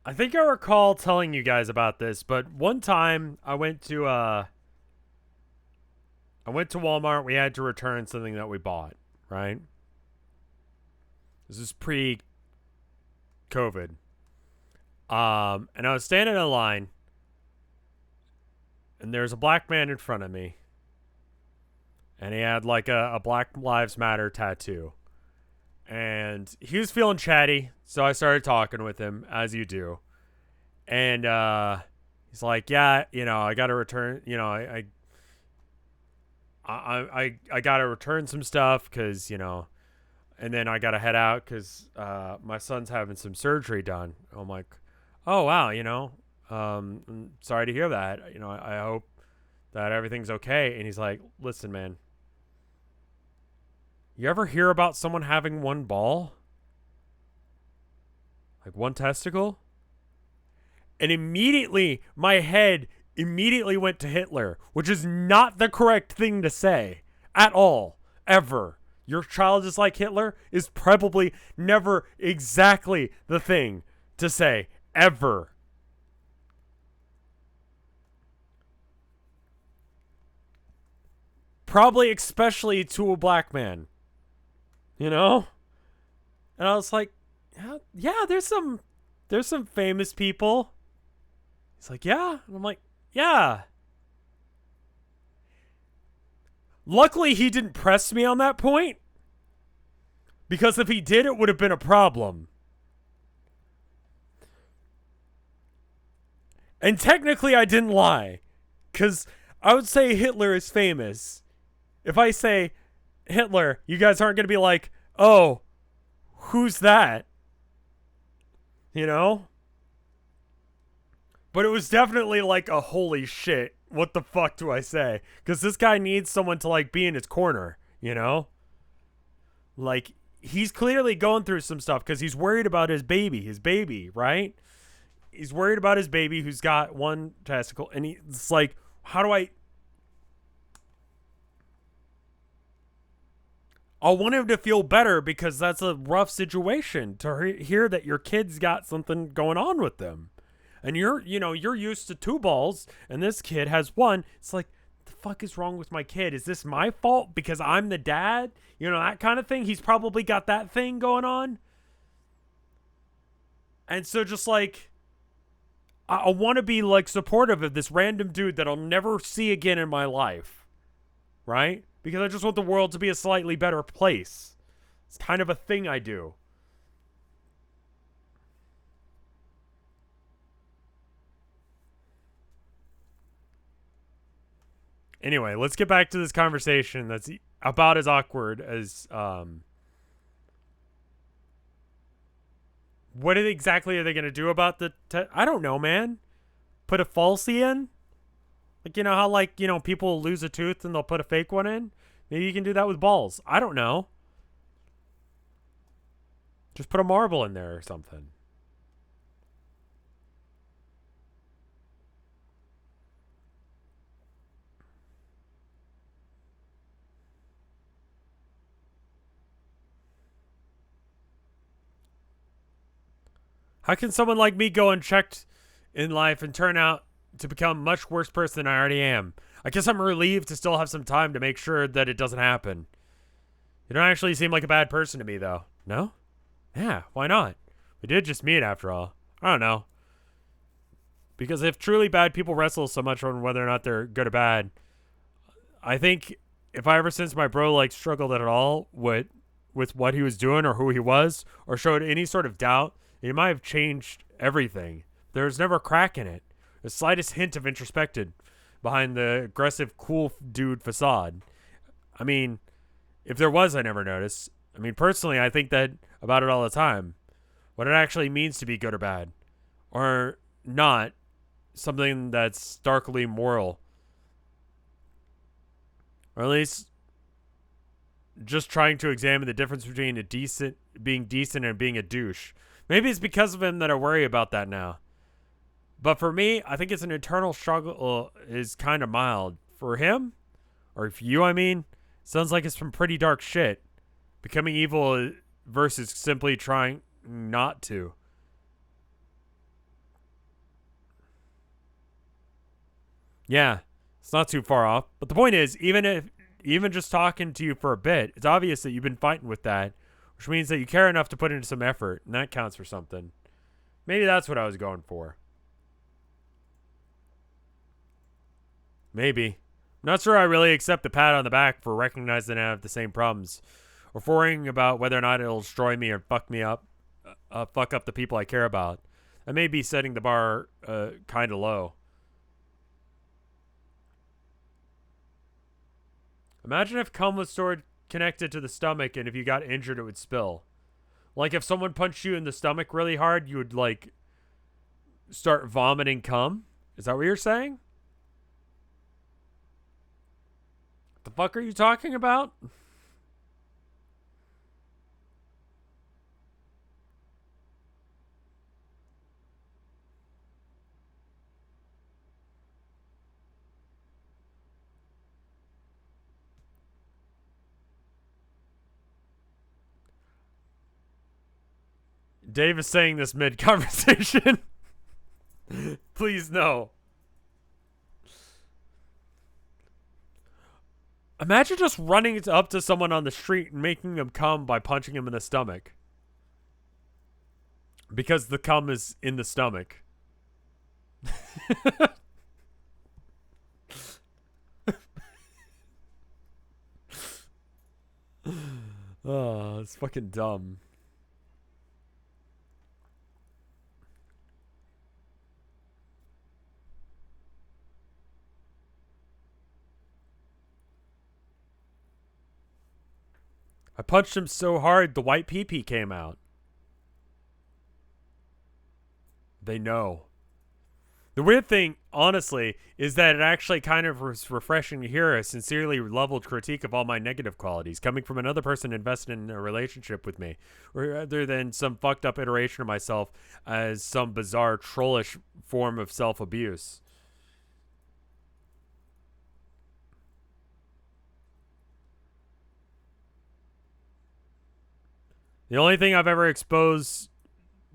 I think I recall telling you guys about this, but one time I went to Walmart. We had to return something that we bought, right? This is pre-COVID. And I was standing in a line, and there's a black man in front of me, and he had like a Black Lives Matter tattoo. And he was feeling chatty, so I started talking with him, as you do. And he's like, "Yeah, I got to return. I got to return some stuff because and then I got to head out because my son's having some surgery done." I'm like, "Oh wow, I'm sorry to hear that. I hope that everything's okay." And he's like, "Listen, man. You ever hear about someone having one ball? Like one testicle?" And immediately, my head immediately went to Hitler, which is not the correct thing to say at all, ever. Your child is like Hitler is probably never exactly the thing to say, ever. Probably especially to a black man. And I was like, yeah, there's some famous people. He's like, yeah. And I'm like, yeah. Luckily, he didn't press me on that point. Because if he did, it would have been a problem. And technically, I didn't lie. Because I would say Hitler is famous. If I say Hitler, you guys aren't going to be like, oh, who's that? You know? But it was definitely like a holy shit. What the fuck do I say? Because this guy needs someone to like be in his corner, you know? Like, he's clearly going through some stuff because he's worried about his baby, right? He's worried about his baby who's got one testicle. And it's like, how do I want him to feel better because that's a rough situation to hear that your kid's got something going on with them. And you're used to 2 balls and this kid has 1. It's like, the fuck is wrong with my kid? Is this my fault because I'm the dad? You know, that kind of thing. He's probably got that thing going on. And so just like, I want to be like supportive of this random dude that I'll never see again in my life. Right? Because I just want the world to be a slightly better place. It's kind of a thing I do. Anyway, let's get back to this conversation that's about as awkward as what exactly are they going to do about the I don't know, man. Put a falsie in? Like, you know how like, people lose a tooth and they'll put a fake one in? Maybe you can do that with balls. I don't know. Just put a marble in there or something. How can someone like me go unchecked in life and turn out to become a much worse person than I already am? I guess I'm relieved to still have some time to make sure that it doesn't happen. You don't actually seem like a bad person to me, though. No? Yeah, why not? We did just meet, after all. I don't know. Because if truly bad people wrestle so much on whether or not they're good or bad, I think if I ever since my bro like struggled at all with what he was doing or who he was, or showed any sort of doubt, he might have changed everything. There was never a crack in it. The slightest hint of introspection behind the aggressive, cool dude facade. I mean, if there was, I never noticed. I mean, personally, I think that about it all the time. What it actually means to be good or bad. Or not. Something that's starkly moral. Or at least just trying to examine the difference between being decent and being a douche. Maybe it's because of him that I worry about that now. But for me, I think it's an internal struggle is kind of mild. For him, or for you, I mean, sounds like it's some pretty dark shit. Becoming evil versus simply trying not to. Yeah, it's not too far off. But the point is, even just talking to you for a bit, it's obvious that you've been fighting with that, which means that you care enough to put into some effort, and that counts for something. Maybe that's what I was going for. Maybe. I'm not sure I really accept the pat on the back for recognizing I have the same problems, or for worrying about whether or not it'll destroy me or fuck me up, fuck up the people I care about. I may be setting the bar kind of low. Imagine if cum was stored connected to the stomach, and if you got injured, it would spill. Like if someone punched you in the stomach really hard, you would like start vomiting cum. Is that what you're saying? The fuck are you talking about? Dave is saying this mid-conversation. Please, no. Imagine just running up to someone on the street and making them come by punching him in the stomach. Because the cum is in the stomach. Oh, it's fucking dumb. I punched him so hard the white pee-pee came out. They know. The weird thing, honestly, is that it actually kind of was refreshing to hear a sincerely leveled critique of all my negative qualities coming from another person invested in a relationship with me, rather than some fucked up iteration of myself as some bizarre trollish form of self-abuse. The only thing I've ever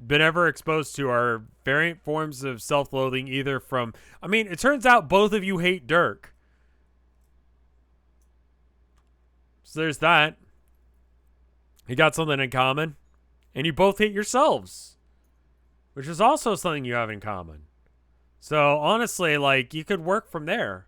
been ever exposed to are variant forms of self-loathing, either from, I mean, it turns out both of you hate Dirk. So there's that. You got something in common. And you both hate yourselves, which is also something you have in common. So honestly, like, you could work from there.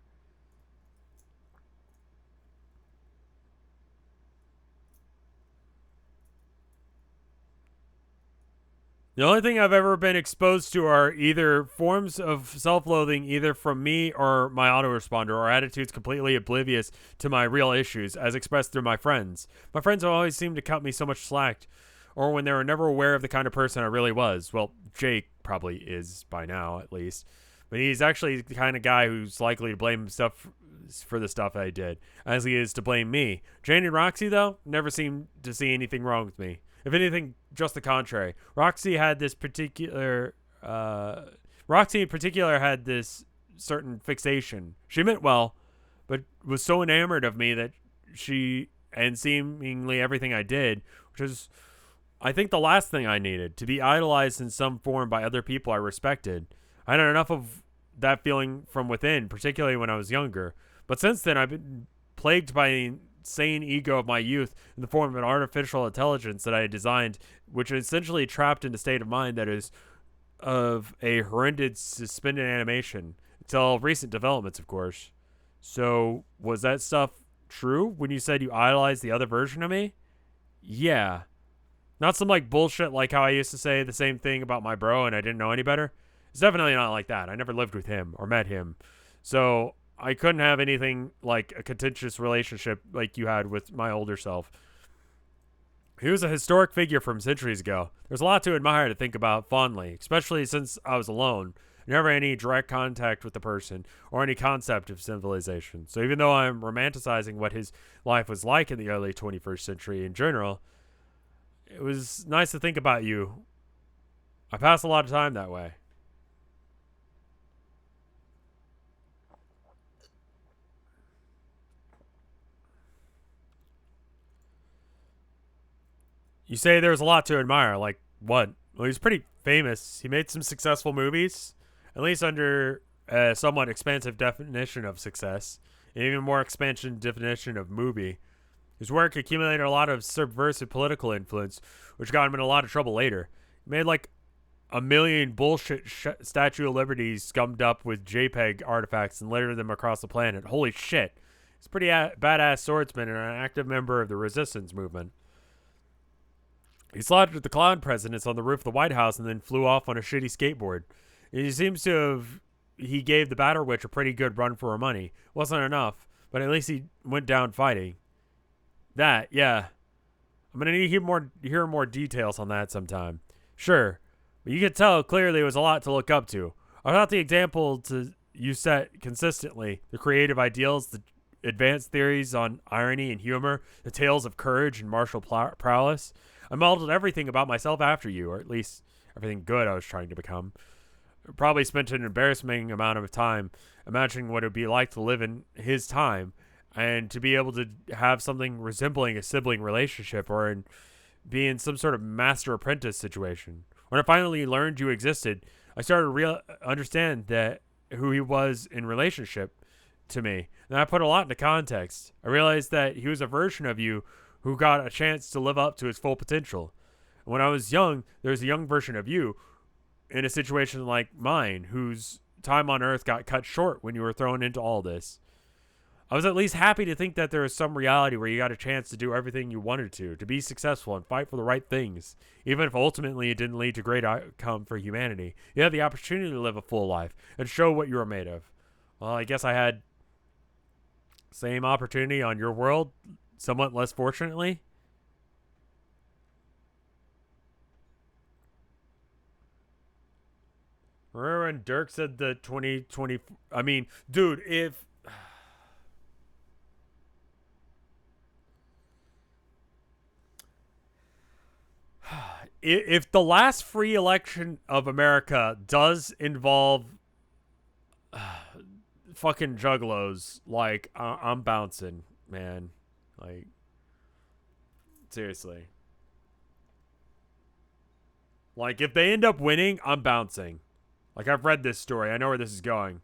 The only thing I've ever been exposed to are either forms of self-loathing, either from me or my autoresponder, or attitudes completely oblivious to my real issues, as expressed through my friends. My friends have always seemed to cut me so much slack, or when they were never aware of the kind of person I really was. Well, Jake probably is by now, at least. But he's actually the kind of guy who's likely to blame himself for the stuff I did, as he is to blame me. Jane and Roxy, though, never seemed to see anything wrong with me. If anything, just the contrary. Roxy in particular had this certain fixation. She meant well, but was so enamored of me that and seemingly everything I did, which is, I think, the last thing I needed, to be idolized in some form by other people I respected. I had enough of that feeling from within, particularly when I was younger. But since then, I've been plagued by the insane ego of my youth in the form of an artificial intelligence that I had designed, which is essentially trapped in a state of mind that is of a horrendous suspended animation, until recent developments, of course. So, was that stuff true when you said you idolized the other version of me? Yeah. Not some like bullshit like how I used to say the same thing about my bro and I didn't know any better. It's definitely not like that. I never lived with him or met him. So I couldn't have anything like a contentious relationship like you had with my older self. He was a historic figure from centuries ago. There's a lot to admire to think about fondly, especially since I was alone. Never any direct contact with the person or any concept of civilization. So even though I'm romanticizing what his life was like in the early 21st century in general, it was nice to think about you. I passed a lot of time that way. You say there was a lot to admire. Like what? Well, he's pretty famous. He made some successful movies, at least under a somewhat expansive definition of success, and even more expansion definition of movie. His work accumulated a lot of subversive political influence, which got him in a lot of trouble later. He made like a million bullshit Statue of Liberty scummed up with JPEG artifacts and littered them across the planet. Holy shit. He's a pretty badass swordsman and an active member of the resistance movement. He slaughtered the clown presidents on the roof of the White House and then flew off on a shitty skateboard. He seems to have... He gave the Batter Witch a pretty good run for her money. Wasn't enough, but at least he went down fighting. That, yeah. I'm going to need to hear more details on that sometime. Sure, but you could tell clearly it was a lot to look up to. I thought the example you set consistently, the creative ideals, the advanced theories on irony and humor, the tales of courage and martial prowess. I modeled everything about myself after you, or at least everything good I was trying to become. Probably spent an embarrassing amount of time imagining what it would be like to live in his time and to be able to have something resembling a sibling relationship or be in some sort of master-apprentice situation. When I finally learned you existed, I started to understand that who he was in relationship to me. And I put a lot into context. I realized that he was a version of you who got a chance to live up to his full potential. When I was young, there was a young version of you in a situation like mine, whose time on Earth got cut short when you were thrown into all this. I was at least happy to think that there was some reality where you got a chance to do everything you wanted to be successful and fight for the right things. Even if ultimately it didn't lead to great outcome for humanity, you had the opportunity to live a full life and show what you were made of. Well, I guess I had same opportunity on your world, somewhat less fortunately. Remember when Dirk said the 2020? I mean, dude, if the last free election of America does involve fucking juggalos, like I'm bouncing, man. Like seriously. Like if they end up winning, I'm bouncing. Like I've read this story. I know where this is going.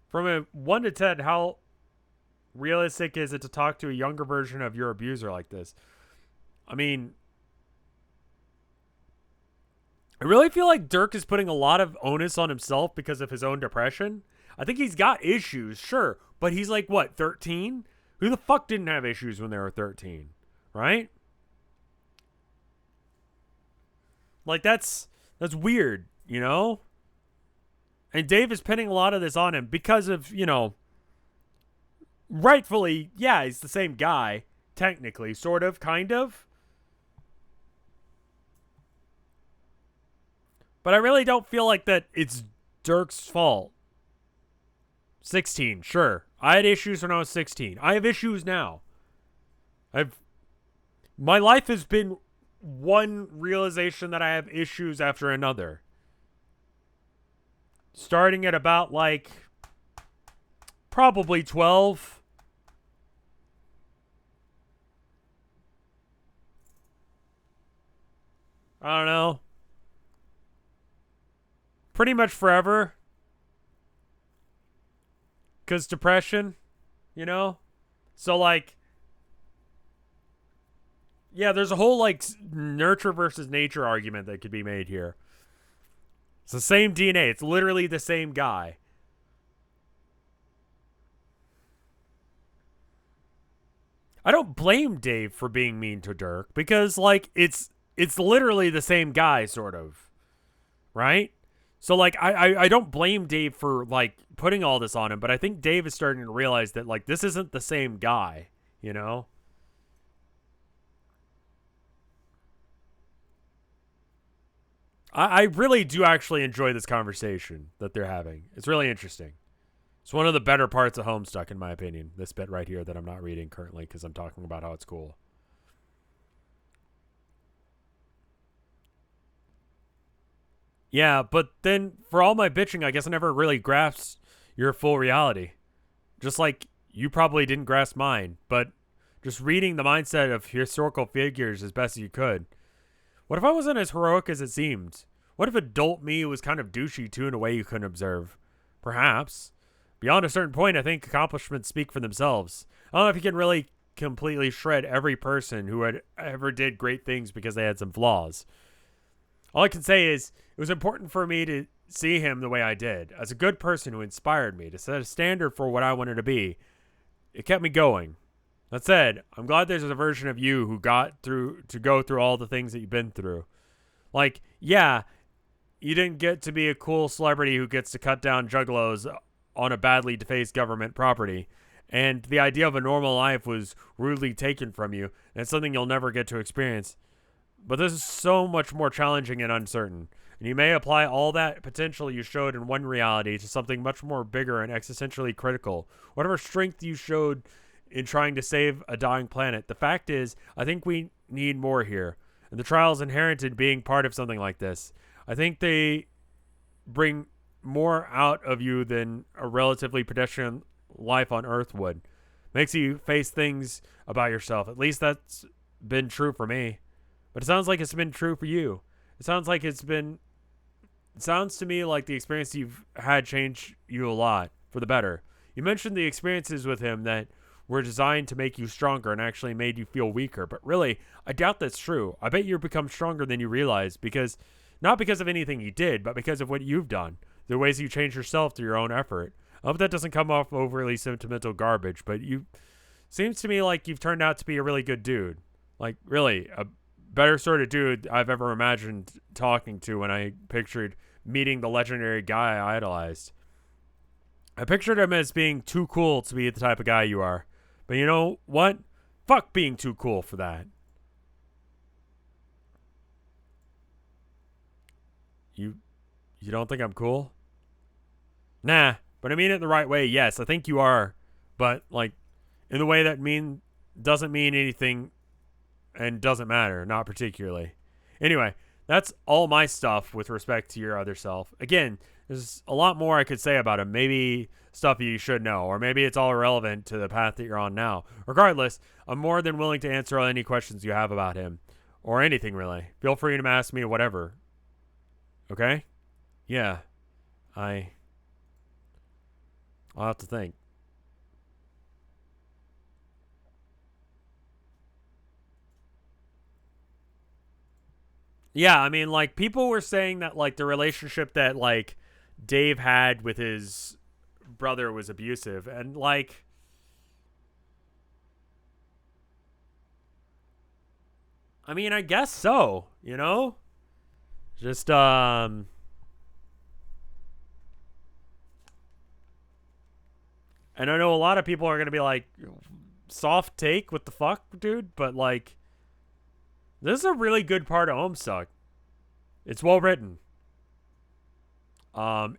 From a 1 to 10, how realistic is it to talk to a younger version of your abuser like this? I mean, I really feel like Dirk is putting a lot of onus on himself because of his own depression. I think he's got issues, sure, but he's like, what, 13? Who the fuck didn't have issues when they were 13, right? Like, that's weird, you know? And Dave is pinning a lot of this on him because of, rightfully, yeah, he's the same guy, technically, sort of, kind of. But I really don't feel like that it's Dirk's fault. 16, sure. I had issues when I was 16. I have issues now. My life has been one realization that I have issues after another. Starting at about like probably 12. I don't know. Pretty much forever. Because depression, So, like, yeah, there's a whole, like, nurture versus nature argument that could be made here. It's the same DNA. It's literally the same guy. I don't blame Dave for being mean to Dirk because, like, it's literally the same guy, sort of. Right? So, like, I don't blame Dave for, like, putting all this on him, but I think Dave is starting to realize that, like, this isn't the same guy, I really do actually enjoy this conversation that they're having. It's really interesting. It's one of the better parts of Homestuck, in my opinion, this bit right here that I'm not reading currently because I'm talking about how it's cool. Yeah, but then for all my bitching, I guess I never really grasped your full reality. Just like you probably didn't grasp mine, but just reading the mindset of historical figures as best as you could. What if I wasn't as heroic as it seemed? What if adult me was kind of douchey too in a way you couldn't observe? Perhaps. Beyond a certain point, I think accomplishments speak for themselves. I don't know if you can really completely shred every person who had ever did great things because they had some flaws. All I can say is it was important for me to see him the way I did, as a good person who inspired me to set a standard for what I wanted to be. It kept me going. That said, I'm glad there's a version of you who got through to go through all the things that you've been through. Like, yeah, you didn't get to be a cool celebrity who gets to cut down juggalos on a badly defaced government property. And the idea of a normal life was rudely taken from you, and it's something you'll never get to experience. But this is so much more challenging and uncertain. And you may apply all that potential you showed in one reality to something much more bigger and existentially critical. Whatever strength you showed in trying to save a dying planet, the fact is, I think we need more here. And the trials inherent in being part of something like this. I think they bring more out of you than a relatively pedestrian life on Earth would. Makes you face things about yourself. At least that's been true for me. But it sounds like it's been true for you. It sounds to me like the experience you've had changed you a lot for the better. You mentioned the experiences with him that were designed to make you stronger and actually made you feel weaker. But really, I doubt that's true. I bet you've become stronger than you realize because, not because of anything you did, but because of what you've done. The ways you change yourself through your own effort. I hope that doesn't come off overly sentimental garbage, but seems to me like you've turned out to be a really good dude. Like, really, a better sort of dude I've ever imagined talking to when I pictured meeting the legendary guy I idolized. I pictured him as being too cool to be the type of guy you are. But you know what? Fuck being too cool for that. You don't think I'm cool? Nah, but I mean it the right way. Yes, I think you are. But, like, in the way that doesn't mean anything and doesn't matter, not particularly. Anyway, that's all my stuff with respect to your other self. Again, there's a lot more I could say about him. Maybe stuff you should know, or maybe it's all irrelevant to the path that you're on now. Regardless, I'm more than willing to answer any questions you have about him, or anything really. Feel free to ask me whatever. Okay? Yeah. I'll have to think. Yeah, I mean, like, people were saying that, like, the relationship that, like, Dave had with his brother was abusive. And, like, I mean, I guess so, you know? Just, and I know a lot of people are going to be like, soft take, what the fuck, dude? But, like, this is a really good part of Homestuck. It's well written.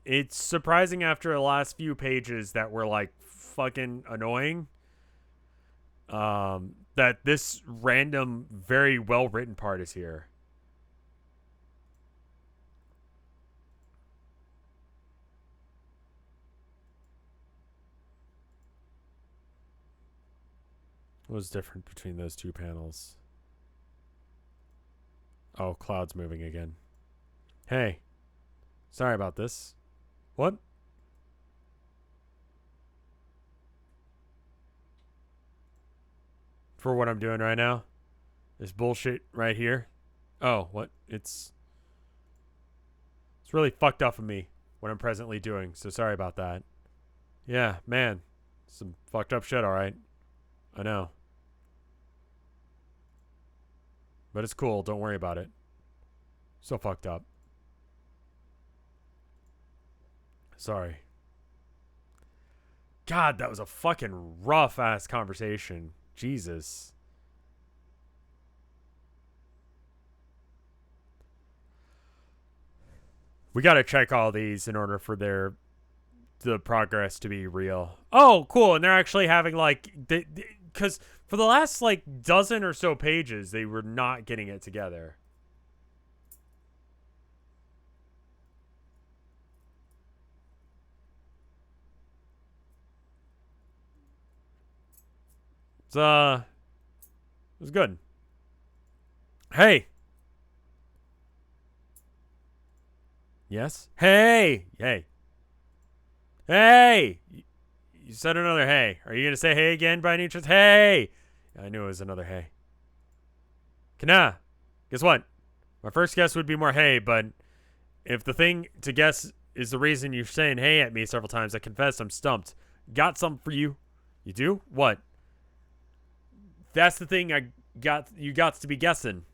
It's surprising after the last few pages that were like fucking annoying. That this random, very well written part is here. What was different between those two panels? Oh, Cloud's moving again. Hey. Sorry about this. What? For what I'm doing right now? This bullshit right here? Oh, what? It's really fucked up of me what I'm presently doing, so sorry about that. Yeah, man. Some fucked up shit, alright. I know. But it's cool, don't worry about it. So fucked up. Sorry. God, that was a fucking rough ass conversation. Jesus. We gotta check all these in order for the progress to be real. Oh, cool. And they're actually having like, because for the last like dozen or so pages, they were not getting it together. It was good. Hey. Yes? Hey! Hey. Hey! You said another hey. Are you going to say hey again by any chance? Hey! I knew it was another hey. Kana, guess what? My first guess would be more hey, but if the thing to guess is the reason you're saying hey at me several times, I confess I'm stumped. Got something for you. You do? What? That's the thing you got to be guessing.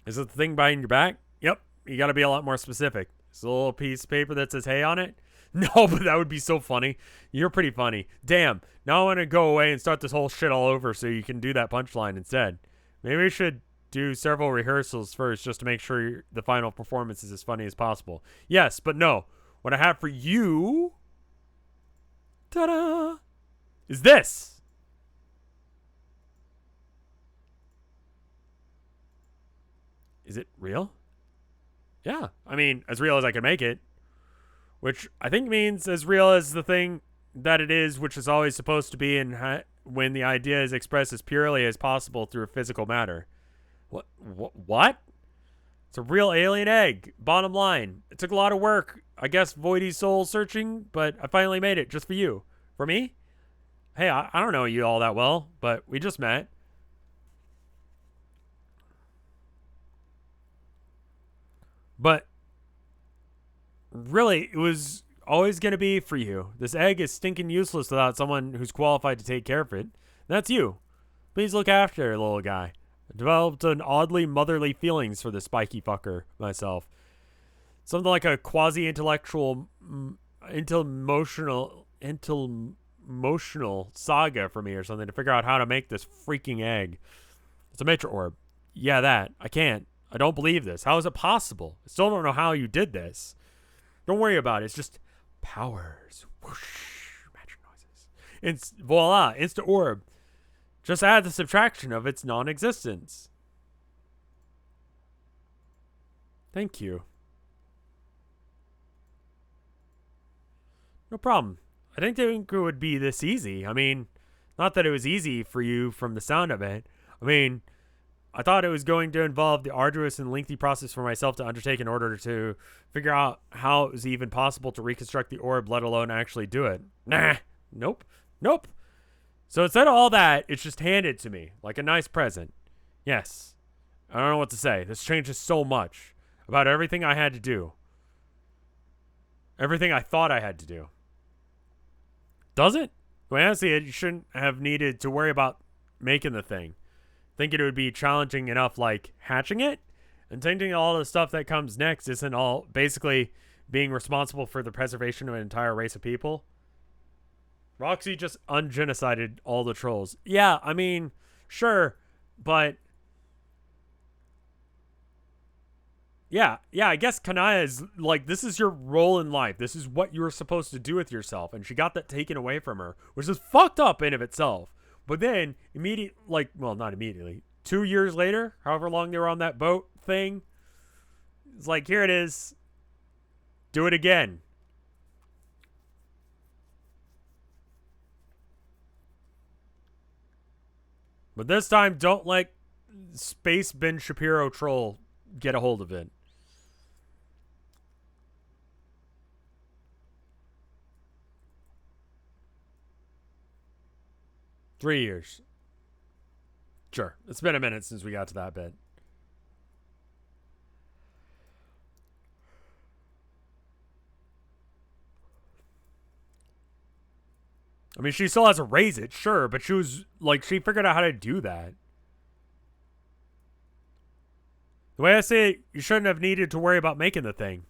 Is it the thing behind your back? Yep. You got to be a lot more specific. It's a little piece of paper that says hey on it. No, but that would be so funny. You're pretty funny. Damn. Now I want to go away and start this whole shit all over so you can do that punchline instead. Maybe we should do several rehearsals first just to make sure the final performance is as funny as possible. Yes, but no. What I have for you, ta-da, is this. Is it real? Yeah. I mean, as real as I can make it. Which I think means as real as the thing that it is, which is always supposed to be when the idea is expressed as purely as possible through a physical matter. What? It's a real alien egg. Bottom line. It took a lot of work. I guess voidy soul searching, but I finally made it just for you. For me? Hey, I don't know you all that well, but we just met. But really, it was always going to be for you. This egg is stinking useless without someone who's qualified to take care of it. That's you. Please look after it, little guy. I developed an oddly motherly feelings for the spiky fucker myself. Something like a quasi-intellectual, emotional saga for me or something to figure out how to make this freaking egg. It's a matrix orb. Yeah, that. I can't. I don't believe this. How is it possible? I still don't know how you did this. Don't worry about it. It's just powers. Whoosh. Magic noises. Voila. Insta orb. Just add the subtraction of its non-existence. Thank you. No problem. I didn't think it would be this easy. I mean, not that it was easy for you from the sound of it. I mean, I thought it was going to involve the arduous and lengthy process for myself to undertake in order to figure out how it was even possible to reconstruct the orb, let alone actually do it. Nah. Nope. Nope. So instead of all that, it's just handed to me like a nice present. Yes. I don't know what to say. This changes so much about everything I had to do. Everything I thought I had to do. Does it? The way I see it, you shouldn't have needed to worry about making the thing. Thinking it would be challenging enough like hatching it? And thinking all the stuff that comes next isn't all basically being responsible for the preservation of an entire race of people? Roxy just ungenocided all the trolls. Yeah, I mean, sure, but yeah, I guess Kanaya is like, this is your role in life. This is what you're supposed to do with yourself. And she got that taken away from her, which is fucked up in of itself. But then, not immediately, 2 years later, however long they were on that boat thing, it's like, here it is. Do it again. But this time, don't let Space Ben Shapiro troll get a hold of it. Three years. Sure. It's been a minute since we got to that bit. I mean, she still has to raise it, sure, but she figured out how to do that. The way I say it, you shouldn't have needed to worry about making the thing.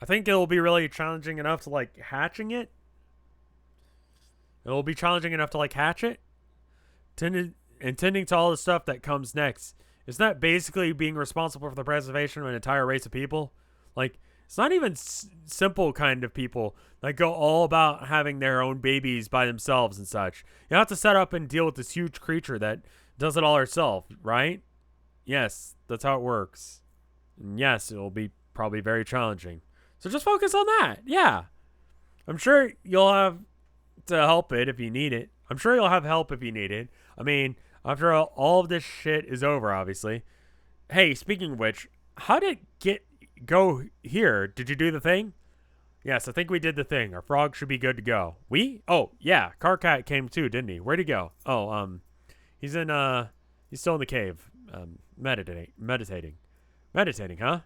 I think it'll be really challenging enough to, hatching it. It'll be challenging enough to, hatch it. Tending to all the stuff that comes next. Isn't that basically being responsible for the preservation of an entire race of people? It's not even simple kind of people that go all about having their own babies by themselves and such. You have to set up and deal with this huge creature that does it all herself, right? Yes, that's how it works. And yes, it'll be probably very challenging. So just focus on that. Yeah. I'm sure you'll have to help it if you need it. I'm sure you'll have help if you need it. I mean, after all of this shit is over, obviously. Hey, speaking of which, how did it go here? Did you do the thing? Yes, I think we did the thing. Our frog should be good to go. We? Oh, yeah. Carcat came too, didn't he? Where'd he go? Oh, he's still in the cave. Meditating, huh?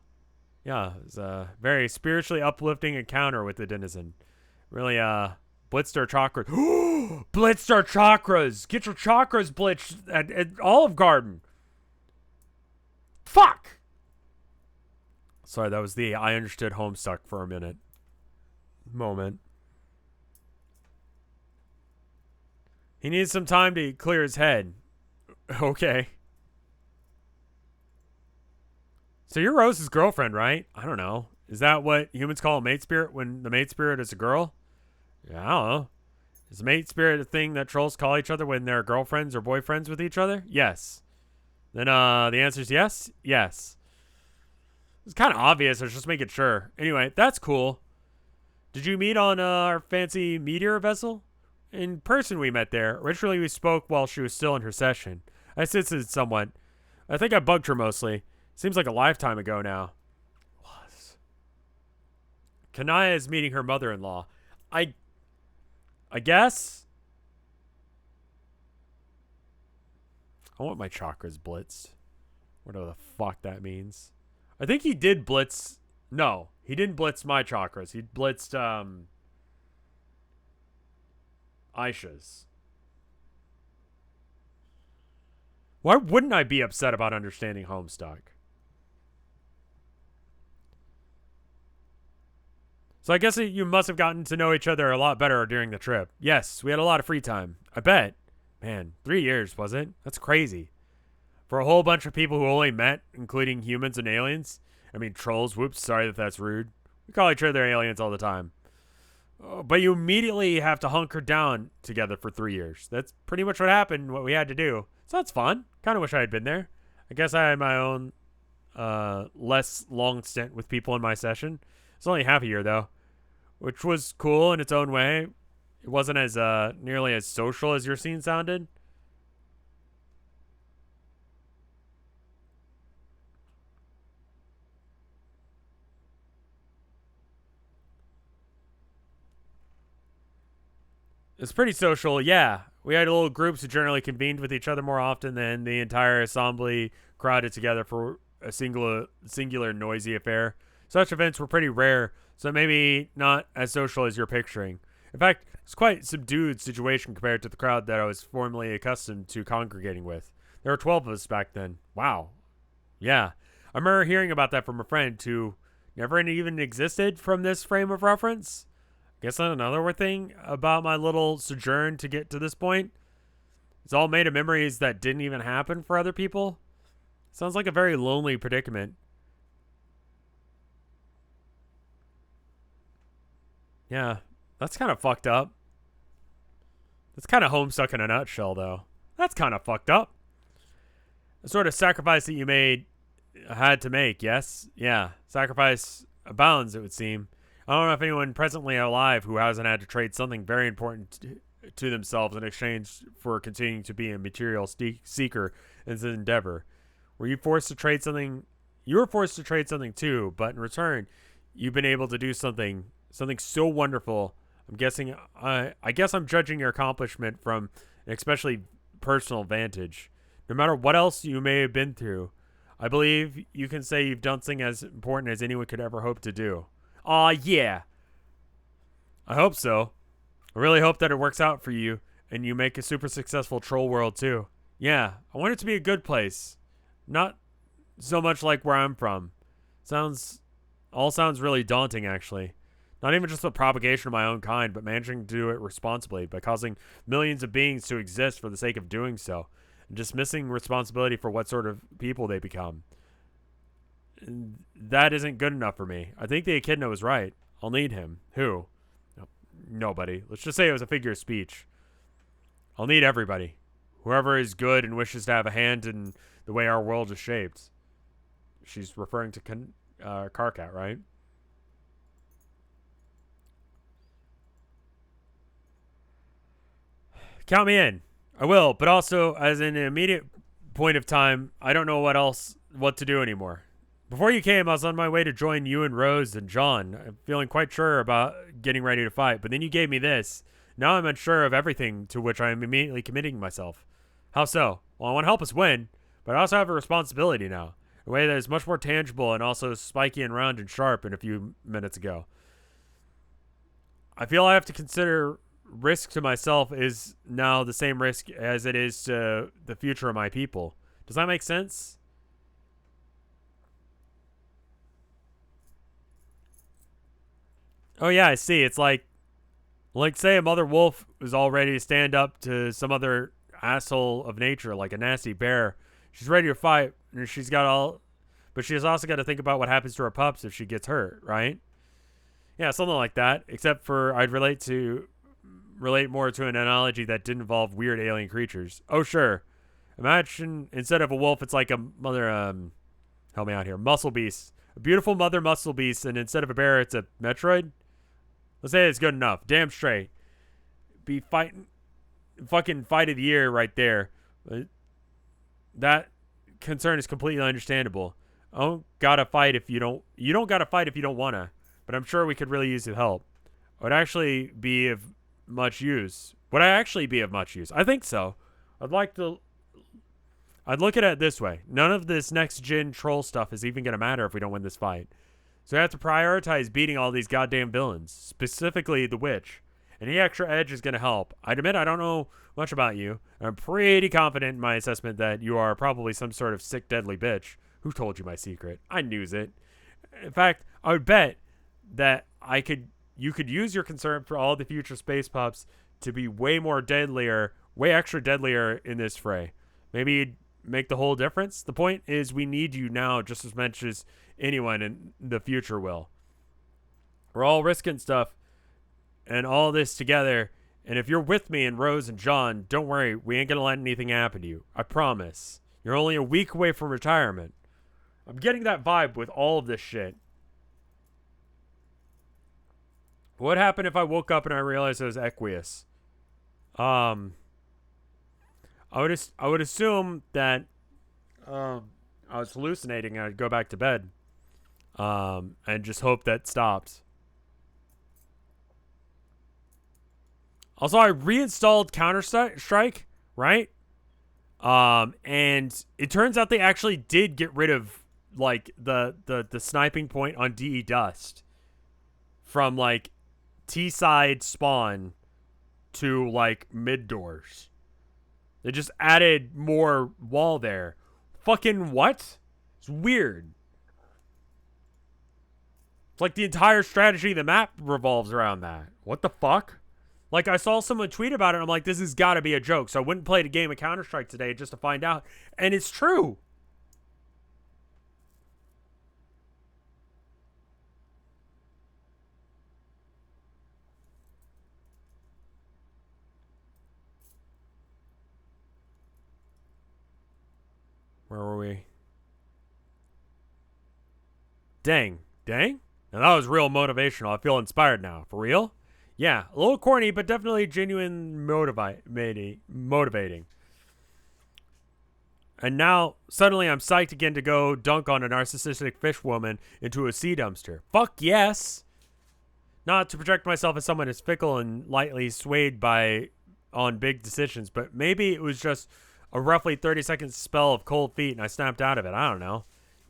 Yeah, it was a very spiritually uplifting encounter with the denizen. Really, blitzed our chakras. Blitzed our chakras! Get your chakras blitzed at Olive Garden. Fuck! Sorry, that was the I understood Homestuck for a minute. Moment. He needs some time to clear his head. Okay. So you're Rose's girlfriend, right? I don't know. Is that what humans call a mate spirit when the mate spirit is a girl? Yeah, I don't know. Is a mate spirit a thing that trolls call each other when they're girlfriends or boyfriends with each other? Yes. Then the answer is yes? Yes. It's kind of obvious. I was just making sure. Anyway, that's cool. Did you meet on our fancy meteor vessel? In person we met there. Originally we spoke while she was still in her session. I assisted somewhat. I think I bugged her mostly. Seems like a lifetime ago now. Was. Kanaya is meeting her mother-in-law. I guess? I want my chakras blitzed. Whatever the fuck that means. I think he did blitz. No, he didn't blitz my chakras. He blitzed Aisha's. Why wouldn't I be upset about understanding Homestuck? So I guess you must have gotten to know each other a lot better during the trip. Yes, we had a lot of free time. I bet. Man, 3 years, was it? That's crazy. For a whole bunch of people who only met, including humans and aliens. I mean, trolls. Whoops, sorry that that's rude. We call each other aliens all the time. But you immediately have to hunker down together for 3 years. That's pretty much what happened, what we had to do. So that's fun. Kind of wish I had been there. I guess I had my own less long stint with people in my session. It's only half a year, though, which was cool in its own way. It wasn't as nearly as social as your scene sounded. It's pretty social, yeah. We had little groups who generally convened with each other more often than the entire assembly crowded together for a singular noisy affair. Such events were pretty rare, so maybe not as social as you're picturing. In fact, it's quite a subdued situation compared to the crowd that I was formerly accustomed to congregating with. There were 12 of us back then. Wow. Yeah. I remember hearing about that from a friend who never even existed from this frame of reference. Guess another thing about my little sojourn to get to this point. It's all made of memories that didn't even happen for other people. Sounds like a very lonely predicament. Yeah, that's kind of fucked up. That's kind of Homestuck in a nutshell, though. That's kind of fucked up. The sort of sacrifice that you had to make, yes? Yeah, sacrifice abounds, it would seem. I don't know if anyone presently alive who hasn't had to trade something very important to themselves in exchange for continuing to be a material seeker in this endeavor. Were you forced to trade something? You were forced to trade something too, but in return, you've been able to do something so wonderful. I guess I'm judging your accomplishment from an especially personal vantage. No matter what else you may have been through, I believe you can say you've done something as important as anyone could ever hope to do. Aw, yeah. I hope so. I really hope that it works out for you and you make a super successful troll world too. Yeah, I want it to be a good place. Not so much like where I'm from. Sounds really daunting, actually. Not even just the propagation of my own kind, but managing to do it responsibly by causing millions of beings to exist for the sake of doing so, and dismissing responsibility for what sort of people they become. That isn't good enough for me. I think the echidna was right. I'll need him. Who? Nobody. Let's just say it was a figure of speech. I'll need everybody. Whoever is good and wishes to have a hand in the way our world is shaped. She's referring to Karkat, right? Count me in. I will, but also, as an immediate point of time, I don't know what to do anymore. Before you came, I was on my way to join you and Rose and John. I'm feeling quite sure about getting ready to fight, but then you gave me this. Now I'm unsure of everything to which I am immediately committing myself. How so? Well, I want to help us win, but I also have a responsibility now. A way that is much more tangible and also spiky and round and sharp than a few minutes ago. I feel I have to consider risk to myself is now the same risk as it is to the future of my people. Does that make sense? Oh yeah, I see. It's like say a mother wolf is all ready to stand up to some other asshole of nature, like a nasty bear. She's ready to fight, and but she's also got to think about what happens to her pups if she gets hurt, right? Yeah, something like that. Except for I'd relate more to an analogy that didn't involve weird alien creatures. Oh sure. Imagine instead of a wolf, it's like a mother. Help me out here. Muscle beast, a beautiful mother muscle beast, and instead of a bear, it's a Metroid. Let's say it's good enough. Damn straight. Be fucking fight of the year right there. That concern is completely understandable. I don't gotta fight if you don't gotta fight if you don't wanna. But I'm sure we could really use the help. Would actually be of much use. Would I actually be of much use? I think so. I'd like to I'd look at it this way. None of this next gen troll stuff is even going to matter if we don't win this fight. So we have to prioritize beating all these goddamn villains, specifically the witch. Any extra edge is going to help. I'd admit I don't know much about you. I'm pretty confident in my assessment that you are probably some sort of sick, deadly bitch. Who told you my secret? I knew it. In fact, I would bet that you could use your concern for all the future space pups to be way extra deadlier in this fray. Maybe you'd make the whole difference. The point is we need you now just as much as anyone in the future will. We're all risking stuff and all this together, and if you're with me and Rose and John, don't worry, we ain't gonna let anything happen to you. I promise. You're only a week away from retirement. I'm getting that vibe with all of this shit. What happened if I woke up and I realized I was aqueous? I would assume that I was hallucinating and I'd go back to bed. And just hope that stops. Also, I reinstalled Counter-Strike, right? And it turns out they actually did get rid of like the sniping point on DE Dust from like T-side spawn to like mid doors. They just added more wall there. Fucking what? It's weird. It's like the entire strategy of the map revolves around that. What the fuck? Like, I saw someone tweet about it, and I'm like, this has got to be a joke. So I wouldn't play a game of Counter-Strike today just to find out. And it's true. Where were we? Dang. Now that was real motivational. I feel inspired now. For real? Yeah, a little corny, but definitely genuine motivating. And now, suddenly I'm psyched again to go dunk on a narcissistic fish woman into a sea dumpster. Fuck yes! Not to project myself as someone as fickle and lightly swayed on big decisions, but maybe it was just a roughly 30-second spell of cold feet and I snapped out of it. I don't know.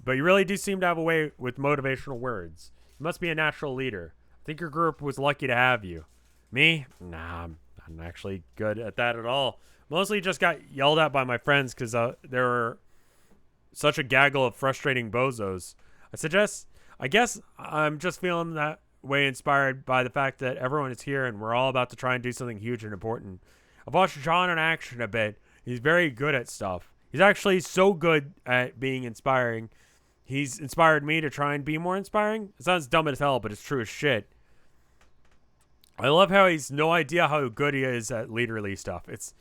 But you really do seem to have a way with motivational words. You must be a natural leader. I think your group was lucky to have you. Me? Nah, I'm actually good at that at all. Mostly just got yelled at by my friends because there were such a gaggle of frustrating bozos. I guess I'm just feeling that way inspired by the fact that everyone is here and we're all about to try and do something huge and important. I've watched John in action a bit. He's very good at stuff. He's actually so good at being inspiring. He's inspired me to try and be more inspiring. It sounds dumb as hell, but it's true as shit. I love how he's no idea how good he is at leaderly stuff. It's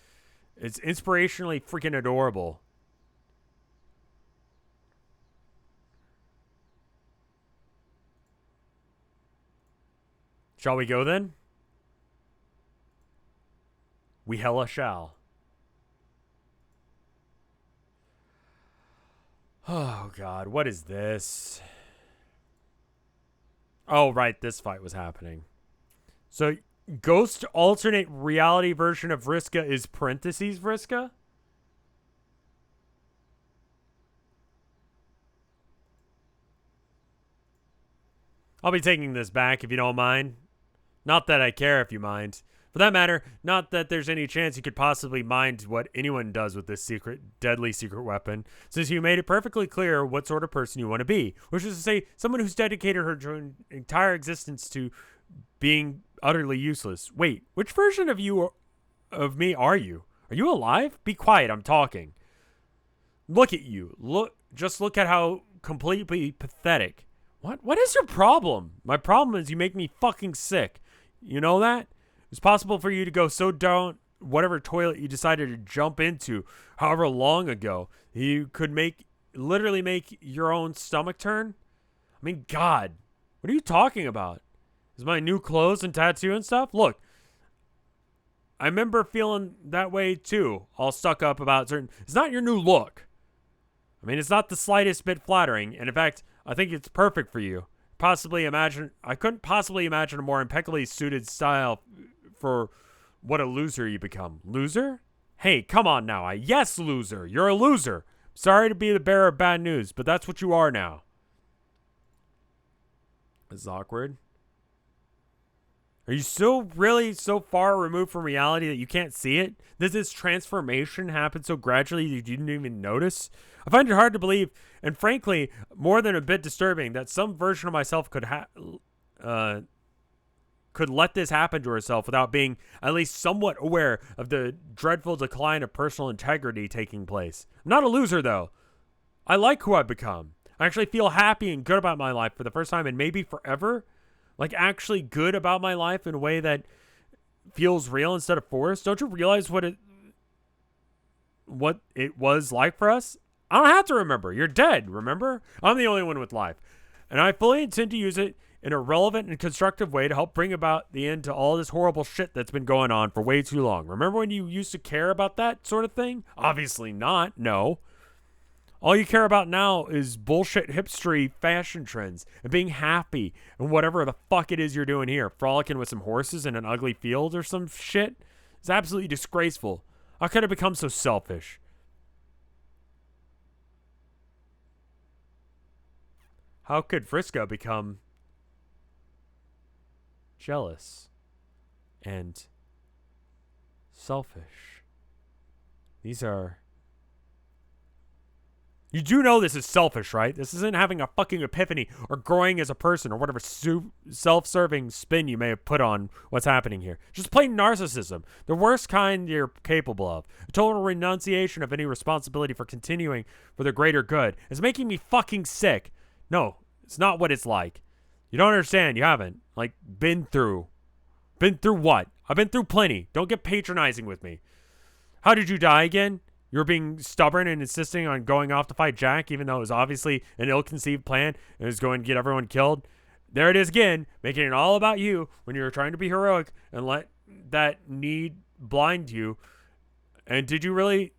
inspirationally freaking adorable. Shall we go then? We hella shall. Oh, God. What is this? Oh, right. This fight was happening. So, Ghost alternate reality version of Vriska is parentheses Vriska? I'll be taking this back if you don't mind. Not that I care if you mind. For that matter, not that there's any chance you could possibly mind what anyone does with this deadly secret weapon, since you made it perfectly clear what sort of person you want to be, which is to say, someone who's dedicated her entire existence to being utterly useless. Wait, which version of me are you? Are you alive? Be quiet, I'm talking. Look at you. Just look at how completely pathetic. What is your problem? My problem is you make me fucking sick. You know that? It's possible for you to go so down whatever toilet you decided to jump into however long ago. You could literally make your own stomach turn. I mean, God, what are you talking about? Is my new clothes and tattoo and stuff? Look, I remember feeling that way too, all stuck up about it's not your new look. I mean, it's not the slightest bit flattering, and in fact, I think it's perfect for you. I couldn't possibly imagine a more impeccably suited style for what a loser you become. Loser? Hey, come on now. Yes, loser. You're a loser. Sorry to be the bearer of bad news, but that's what you are now. This is awkward. Are you still really so far removed from reality that you can't see it? Does this transformation happen so gradually you didn't even notice? I find it hard to believe, and frankly, more than a bit disturbing, that some version of myself could let this happen to herself without being at least somewhat aware of the dreadful decline of personal integrity taking place. I'm not a loser, though. I like who I've become. I actually feel happy and good about my life for the first time in maybe forever. Like, actually good about my life in a way that feels real instead of forced. Don't you realize what it was like for us? I don't have to remember. You're dead, remember? I'm the only one with life. And I fully intend to use it in a relevant and constructive way to help bring about the end to all this horrible shit that's been going on for way too long. Remember when you used to care about that sort of thing? Obviously not. No. All you care about now is bullshit hipstery fashion trends and being happy and whatever the fuck it is you're doing here. Frolicking with some horses in an ugly field or some shit. It's absolutely disgraceful. How could I become so selfish? How could Vriska become jealous and selfish? These are... You do know this is selfish, right? This isn't having a fucking epiphany or growing as a person or whatever self-serving spin you may have put on what's happening here. Just plain narcissism. The worst kind you're capable of. A total renunciation of any responsibility for continuing for the greater good. It's making me fucking sick. No, it's not what it's like. You don't understand. You haven't. Like, been through. Been through what? I've been through plenty. Don't get patronizing with me. How did you die again? You were being stubborn and insisting on going off to fight Jack, even though it was obviously an ill-conceived plan and it was going to get everyone killed. There it is again, making it all about you when you were trying to be heroic and let that need blind you. And did you really?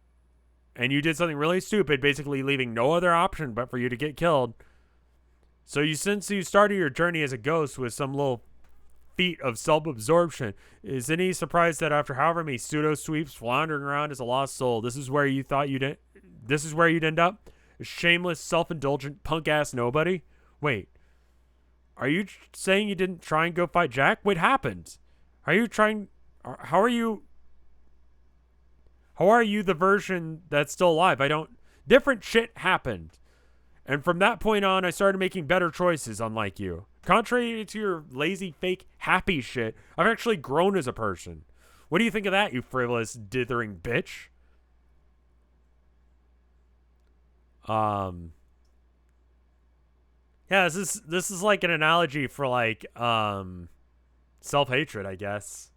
And you did something really stupid, basically leaving no other option but for you to get killed. So since you started your journey as a ghost with some little feat of self-absorption, is any surprise that after however many pseudo sweeps floundering around as a lost soul, this is where you'd end up? A shameless, self-indulgent, punk-ass nobody? Wait, are you saying you didn't try and go fight Jack? What happened? How are you the version that's still alive? Different shit happened. And from that point on, I started making better choices, unlike you. Contrary to your lazy, fake, happy shit, I've actually grown as a person. What do you think of that, you frivolous, dithering bitch? Yeah, this is like an analogy for like self-hatred, I guess.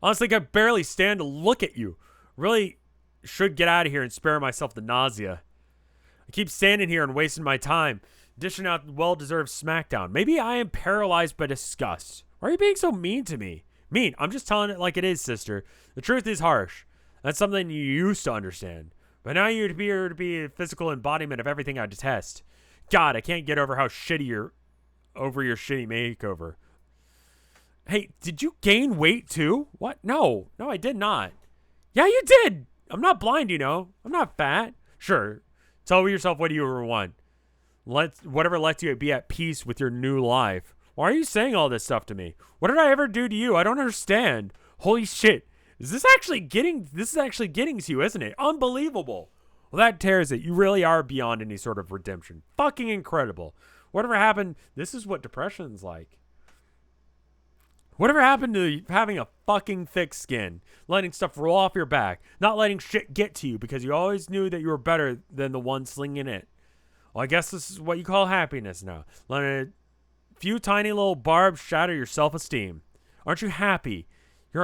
Honestly, I can barely stand to look at you. Really should get out of here and spare myself the nausea. I keep standing here and wasting my time, dishing out well-deserved smackdown. Maybe I am paralyzed by disgust. Why are you being so mean to me? Mean? I'm just telling it like it is, sister. The truth is harsh. That's something you used to understand. But now you appear to be a physical embodiment of everything I detest. God, I can't get over how shitty your shitty makeover. Hey, did you gain weight too? What? No, I did not. Yeah, you did. I'm not blind, you know. I'm not fat. Sure. Tell yourself what you want. Whatever lets you be at peace with your new life. Why are you saying all this stuff to me? What did I ever do to you? I don't understand. Holy shit. This is actually getting to you, isn't it? Unbelievable. Well, that tears it. You really are beyond any sort of redemption. Fucking incredible. Whatever happened, this is what depression's like. Whatever happened to having a fucking thick skin? Letting stuff roll off your back. Not letting shit get to you because you always knew that you were better than the one slinging it. Well, I guess this is what you call happiness now. Letting a few tiny little barbs shatter your self-esteem. Aren't you happy? You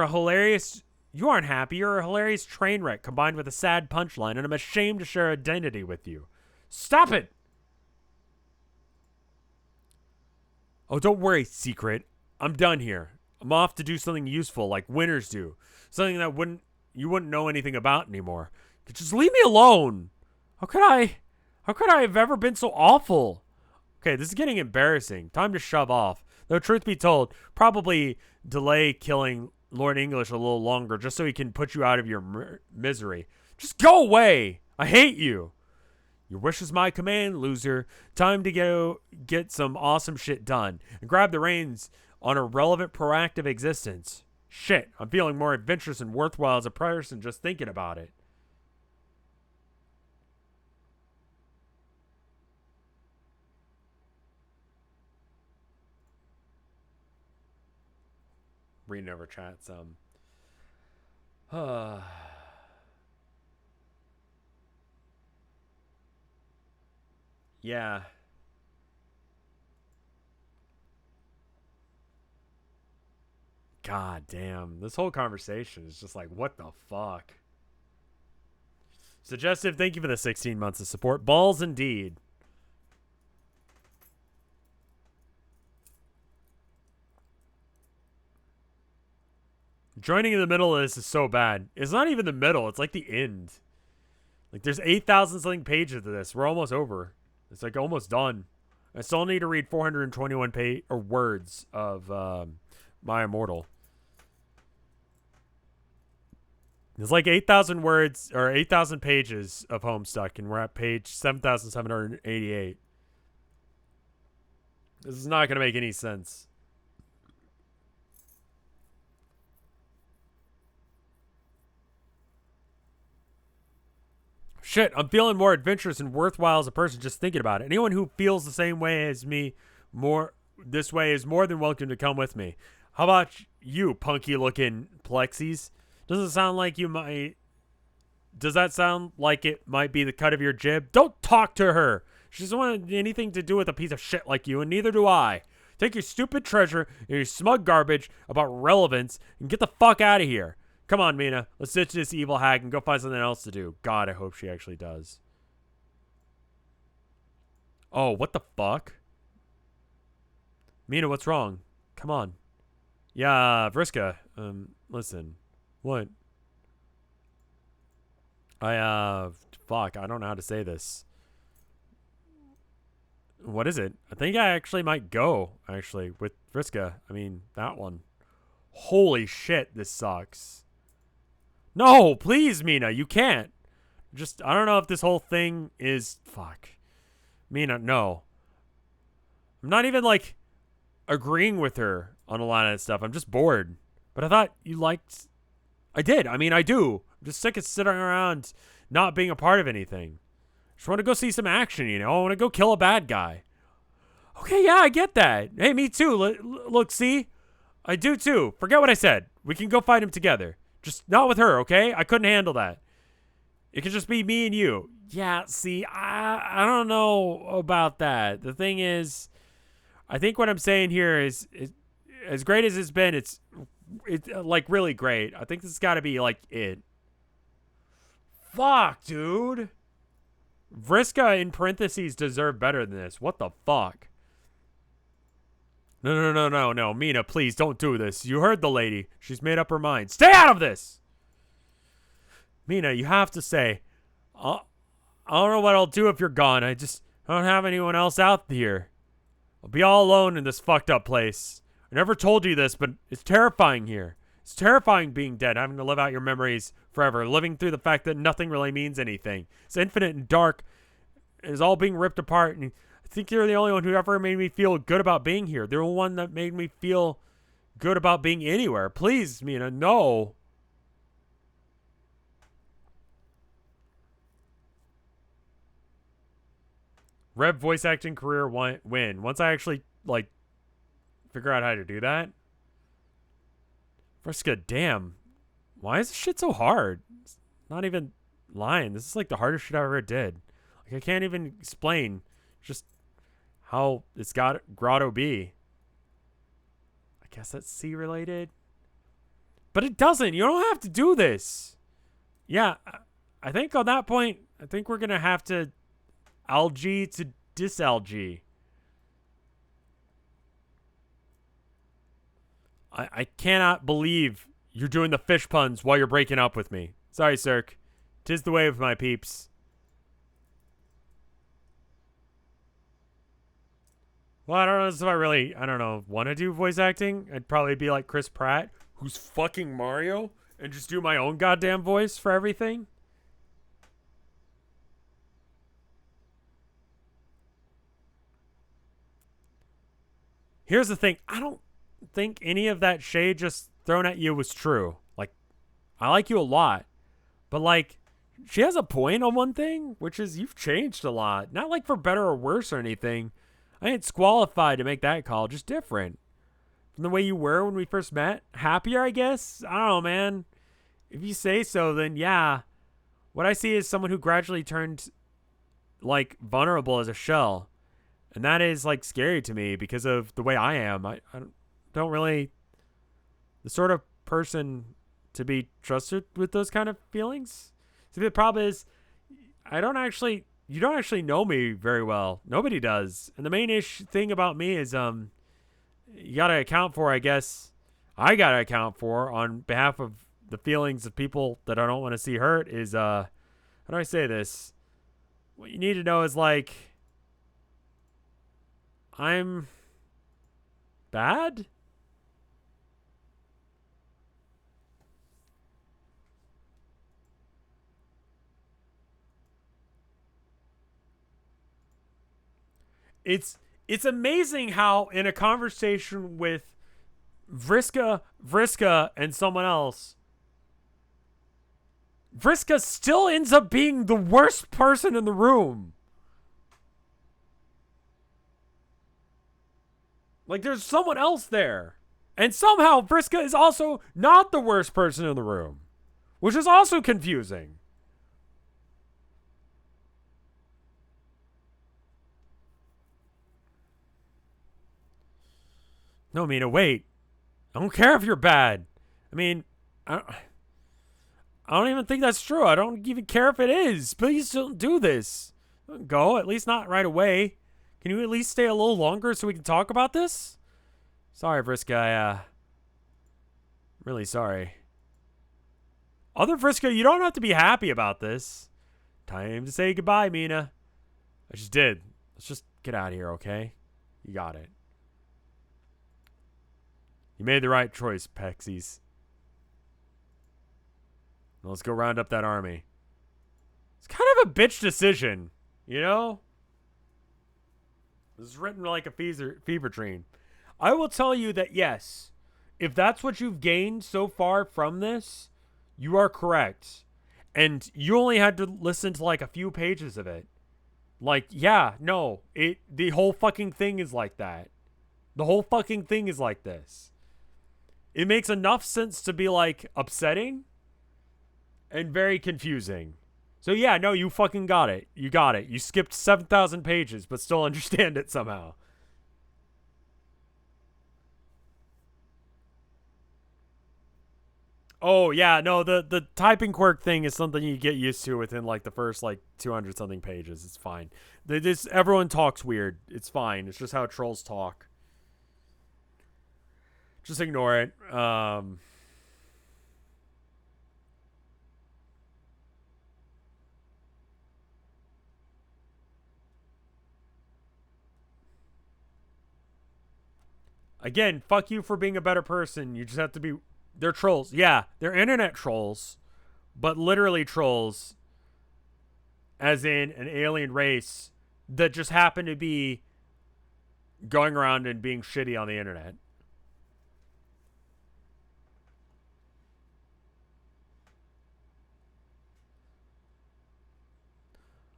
aren't happy. You're a hilarious train wreck combined with a sad punchline, and I'm ashamed to share identity with you. Stop it! Oh, don't worry, Secret. I'm done here. I'm off to do something useful like winners do. Something that you wouldn't know anything about anymore. Just leave me alone. How could I have ever been so awful? Okay, this is getting embarrassing. Time to shove off. Though truth be told, probably delay killing learn English a little longer just so he can put you out of your misery. Just go away. I hate you. Your wish is my command, loser. Time to go get some awesome shit done and grab the reins on a relevant, proactive existence. Shit, I'm feeling more adventurous and worthwhile as a person just thinking about it. Reading over chat some. Yeah. God damn. This whole conversation is just like, what the fuck? Suggestive, thank you for the 16 months of support. Balls indeed. Joining in the middle of this is so bad. It's not even the middle. It's like the end. Like there's 8,000 something pages of this. We're almost over. It's like almost done. I still need to read 421 words of My Immortal. There's like 8,000 words or 8,000 pages of Homestuck, and we're at page 7,788. This is not going to make any sense. Shit, I'm feeling more adventurous and worthwhile as a person just thinking about it. Anyone who feels the same way as me this way is more than welcome to come with me. How about you, punky looking Plexies? Does that sound like it might be the cut of your jib? Don't talk to her. She doesn't want anything to do with a piece of shit like you, and neither do I. Take your stupid treasure and your smug garbage about relevance and get the fuck out of here. Come on, Mina. Let's ditch this evil hag and go find something else to do. God, I hope she actually does. Oh, what the fuck? Mina, what's wrong? Come on. Yeah, Vriska. Listen. What? Fuck, I don't know how to say this. What is it? I think I actually might go, actually, with Vriska. I mean, that one. Holy shit, this sucks. No, please, Mina, you can't. I don't know if this whole thing is... Fuck. Mina, no. I'm not even, like, agreeing with her on a lot of that stuff. I'm just bored. But I thought you liked... I did. I mean, I do. I'm just sick of sitting around not being a part of anything. Just want to go see some action, you know? I want to go kill a bad guy. Okay, yeah, I get that. Hey, me too. Look, see? I do too. Forget what I said. We can go fight him together. Just not with her, okay? I couldn't handle that. It could just be me and you. Yeah, see, I don't know about that. The thing is, I think what I'm saying here is as great as it's been, it's like really great. I think this has got to be like it. Fuck, dude. Vriska in parentheses deserve better than this. What the fuck? No. Mina, please don't do this. You heard the lady. She's made up her mind. Stay out of this! Mina, you have to say, I don't know what I'll do if you're gone. I don't have anyone else out here. I'll be all alone in this fucked up place. I never told you this, but it's terrifying here. It's terrifying being dead, having to live out your memories forever, living through the fact that nothing really means anything. It's infinite and dark. It's all being ripped apart, and I think you're the only one who ever made me feel good about being here. They're the one that made me feel good about being anywhere. Please, Mina, no. Rev voice acting career win. Once I actually, like, figure out how to do that. Vriska, damn. Why is this shit so hard? It's not even lying. This is, like, the hardest shit I ever did. Like, I can't even explain just how it's got Grotto B. I guess that's C related. But it doesn't. You don't have to do this. Yeah, I think on that point, I think we're going to have to algae to disalgae. I cannot believe you're doing the fish puns while you're breaking up with me. Sorry, Cirque. 'Tis the way of my peeps. Well, I don't know if I really, want to do voice acting. I'd probably be like Chris Pratt. who's fucking Mario and just do my own goddamn voice for everything? Here's the thing. I don't think any of that shade just thrown at you was true. Like, I like you a lot. But, like, she has a point on one thing, which is you've changed a lot. Not, like, for better or worse or anything. I ain't disqualified to make that call. Just different. From the way you were when we first met. Happier, I guess? I don't know, man. If you say so, then yeah. What I see is someone who gradually turned, like, vulnerable as a shell. And that is, like, scary to me because of the way I am. I don't really... The sort of person to be trusted with those kind of feelings. See, the problem is, you don't actually know me very well. Nobody does. And the main thing about me is, you gotta account for, I guess, I gotta account for on behalf of the feelings of people that I don't want to see hurt is, how do I say this? What you need to know is, like, I'm bad? It's amazing how in a conversation with Vriska, and someone else, Vriska still ends up being the worst person in the room. Like, there's someone else there. And somehow Vriska is also not the worst person in the room, which is also confusing. No, Mina, wait. I don't care if you're bad. I mean, I don't even think that's true. I don't even care if it is. Please don't do this. Don't go, at least not right away. Can you at least stay a little longer so we can talk about this? Sorry, Vriska. Really sorry. Other Vriska, you don't have to be happy about this. Time to say goodbye, Mina. I just did. Let's just get out of here, okay? You got it. You made the right choice, Pexies. Now let's go round up that army. It's kind of a bitch decision, you know? This is written like a fever dream. I will tell you that, yes, if that's what you've gained so far from this, you are correct. And you only had to listen to like a few pages of it. Like, yeah, no, the whole fucking thing is like that. The whole fucking thing is like this. It makes enough sense to be, like, upsetting and very confusing. So, yeah, no, you fucking got it. You got it. You skipped 7,000 pages, but still understand it somehow. Oh, yeah, no, the typing quirk thing is something you get used to within, like, the first, like, 200-something pages. It's fine. Everyone talks weird. It's fine. It's just how trolls talk. Just ignore it. Again, fuck you for being a better person. You just have to be... They're trolls. Yeah, they're internet trolls. But literally trolls. As in an alien race that just happen to be going around and being shitty on the internet.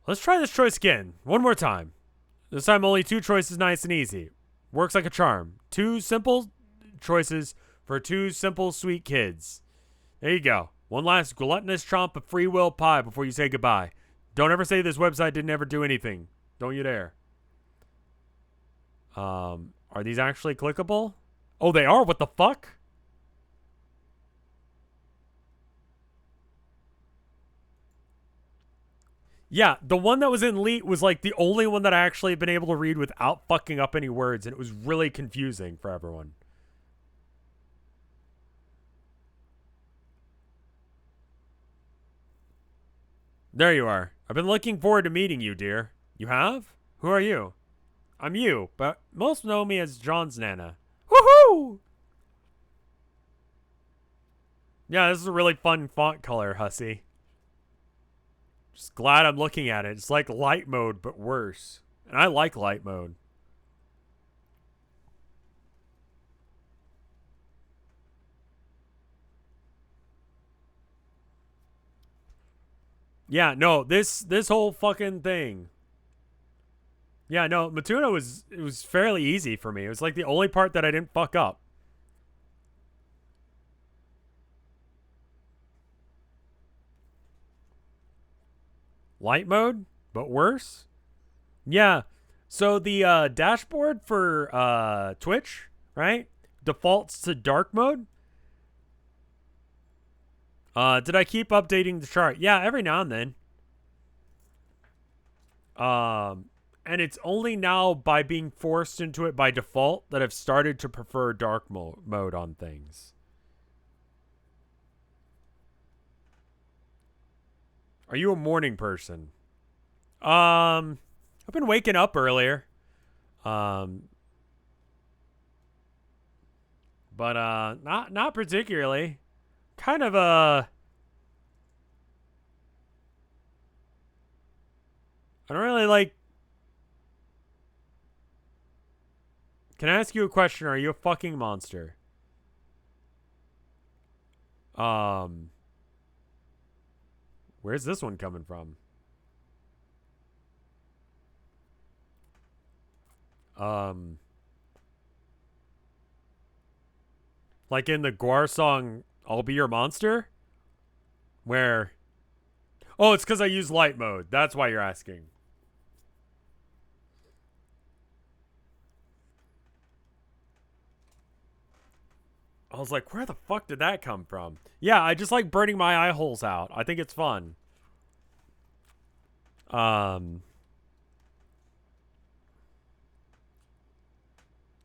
Let's try this choice again. One more time. This time only 2 choices, nice and easy. Works like a charm. 2 simple choices for 2 simple, sweet kids. There you go. One last gluttonous chomp of free will pie before you say goodbye. Don't ever say this website didn't ever do anything. Don't you dare. Are these actually clickable? Oh, they are? What the fuck? Yeah, the one that was in Leet was like the only one that I actually been able to read without fucking up any words, and it was really confusing for everyone. There you are. I've been looking forward to meeting you, dear. You have? Who are you? I'm you, but most know me as John's Nana. Woohoo! Yeah, this is a really fun font color, Hussy. Just glad I'm looking at it. It's like light mode, but worse. And I like light mode. Yeah, no, this whole fucking thing. Yeah, no, Matuna was fairly easy for me. It was like the only part that I didn't fuck up. Light mode, but worse. Yeah. So the dashboard for Twitch, right, defaults to dark mode. Did I keep updating the chart? Yeah, every now and then. And it's only now by being forced into it by default that I've started to prefer dark mode on things. Are you a morning person? I've been waking up earlier. Um, but not particularly. Kind of I don't really like. Can I ask you a question? Are you a fucking monster? Um, where's this one coming from? Um, like in the Guar song "I'll Be Your Monster," where oh, it's because I use light mode. That's why you're asking. I was like, where the fuck did that come from? Yeah, I just like burning my eye holes out. I think it's fun. Um,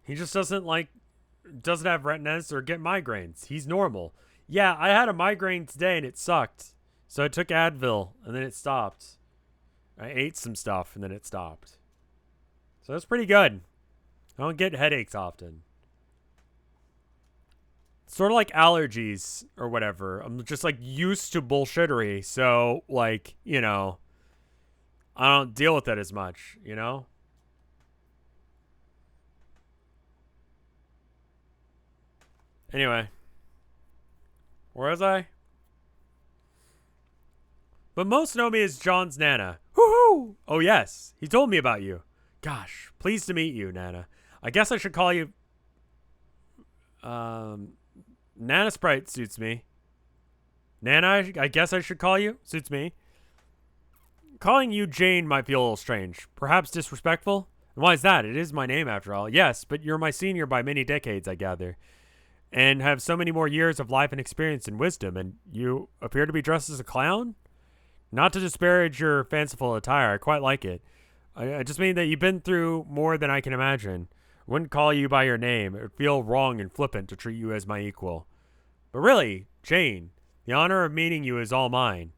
he just doesn't have retinas or get migraines. He's normal. Yeah, I had a migraine today and it sucked. So I took Advil and then it stopped. I ate some stuff and then it stopped. So that's pretty good. I don't get headaches often. Sort of like allergies or whatever. I'm just like used to bullshittery. So, like, I don't deal with it as much, Anyway, where was I? But most know me as John's Nana. Woohoo! Oh, yes. He told me about you. Gosh, pleased to meet you, Nana. I guess I should call you. Nana Sprite suits me. Nana, I guess I should call you. Suits me. Calling you Jane might feel a little strange. Perhaps disrespectful? And why is that? It is my name after all. Yes, but you're my senior by many decades, I gather. And have so many more years of life and experience and wisdom, and you appear to be dressed as a clown? Not to disparage your fanciful attire, I quite like it. I just mean that you've been through more than I can imagine. I wouldn't call you by your name. It would feel wrong and flippant to treat you as my equal. But really, Jane, the honor of meeting you is all mine.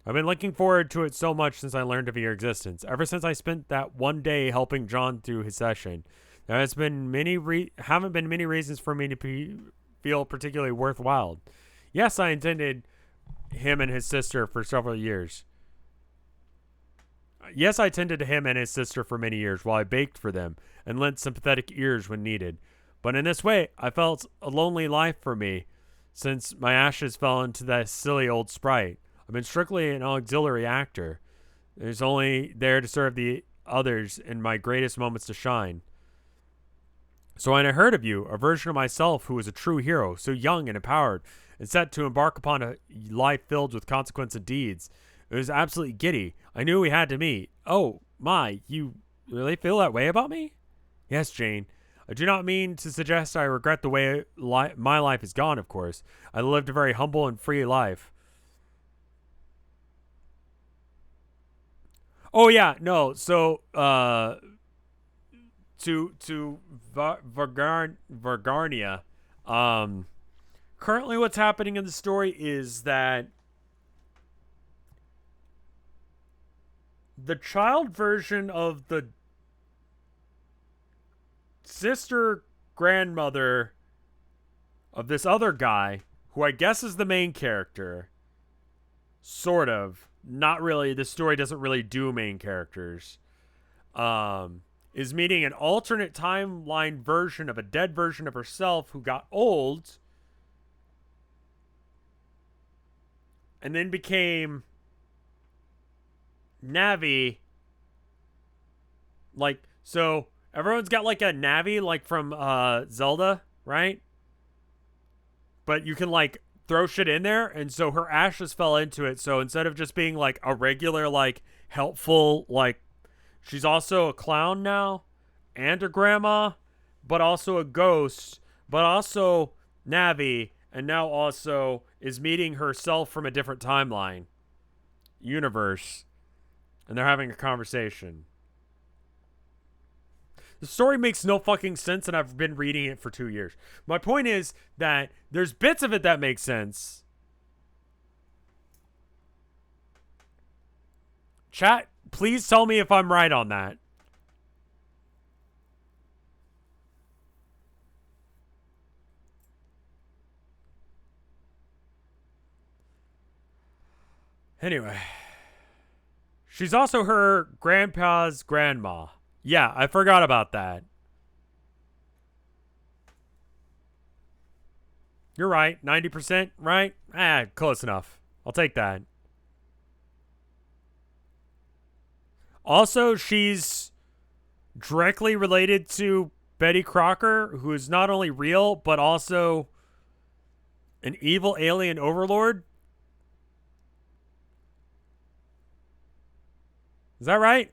I've been looking forward to it so much since I learned of your existence. Ever since I spent that one day helping John through his session, there has been haven't been many reasons for me to feel particularly worthwhile. Yes, I intended him and his sister for several years. Yes, I tended to him and his sister for many years while I baked for them and lent sympathetic ears when needed. But in this way, I felt a lonely life for me since my ashes fell into that silly old sprite. I've been strictly an auxiliary actor. There's only there to serve the others in my greatest moments to shine. So when I heard of you, a version of myself who was a true hero, so young and empowered, and set to embark upon a life filled with consequence and deeds, it was absolutely giddy. I knew we had to meet. Oh, my, you really feel that way about me? Yes, Jane. I do not mean to suggest I regret the way my life is gone, of course. I lived a very humble and free life. Oh, yeah, no, so, to Vargarnia, currently what's happening in the story is that the child version of the sister grandmother of this other guy who I guess is the main character, sort of. Not really. The story doesn't really do main characters. Is meeting an alternate timeline version of a dead version of herself who got old and then became Navi. Like, so everyone's got like a Navi, like from Zelda, right? But you can like throw shit in there, and so her ashes fell into it. So instead of just being like a regular, like helpful, like, she's also a clown now and a grandma, but also a ghost, but also Navi, and now also is meeting herself from a different timeline universe, and they're having a conversation. The story makes no fucking sense, and I've been reading it for 2 years. My point is that there's bits of it that make sense. Chat, please tell me if I'm right on that. Anyway. She's also her grandpa's grandma. Yeah, I forgot about that. You're right. 90%, right? Close enough. I'll take that. Also, she's directly related to Betty Crocker, who is not only real, but also an evil alien overlord. Is that right?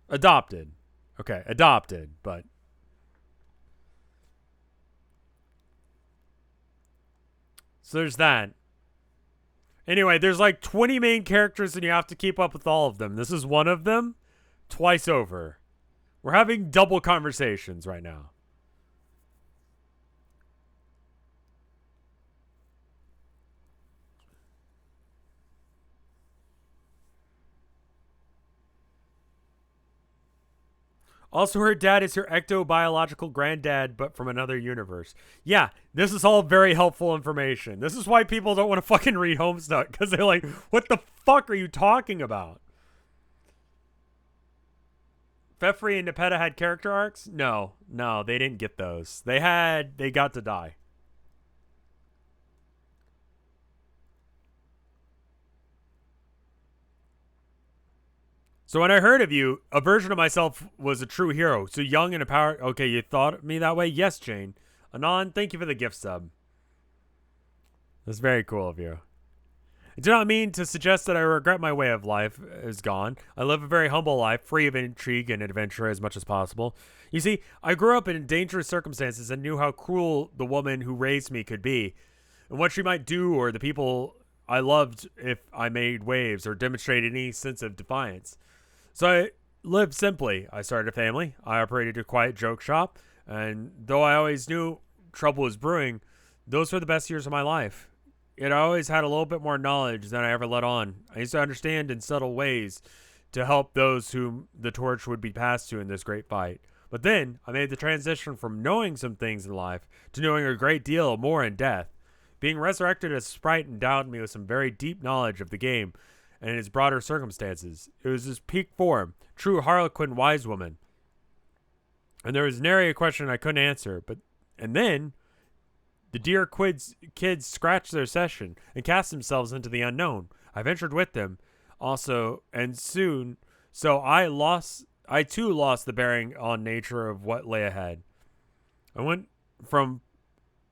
Adopted. Okay, adopted, but... So there's that. Anyway, there's like 20 main characters and you have to keep up with all of them. This is one of them. Twice over. We're having double conversations right now. Also, her dad is her ectobiological granddad, but from another universe. Yeah, this is all very helpful information. This is why people don't want to fucking read Homestuck, because they're like, what the fuck are you talking about? Fefri and Nepeta had character arcs? No, they didn't get those. They got to die. So when I heard of you, a version of myself was a true hero. So young and empowered. Okay, you thought of me that way? Yes, Jane. Anon, thank you for the gift sub. That's very cool of you. I do not mean to suggest that I regret my way of life is gone. I live a very humble life, free of intrigue and adventure as much as possible. You see, I grew up in dangerous circumstances and knew how cruel the woman who raised me could be, and what she might do or the people I loved if I made waves or demonstrated any sense of defiance. So I lived simply. I started a family. I operated a quiet joke shop. And though I always knew trouble was brewing, those were the best years of my life. Yet I always had a little bit more knowledge than I ever let on. I used to understand in subtle ways to help those whom the torch would be passed to in this great fight. But then I made the transition from knowing some things in life to knowing a great deal more in death. Being resurrected as Sprite endowed me with some very deep knowledge of the game and its broader circumstances. It was his peak form, true harlequin wise woman. And there was nary a question I couldn't answer. And then the dear kids scratched their session and cast themselves into the unknown. I ventured with them also, and soon, so I too lost the bearing on nature of what lay ahead. I went from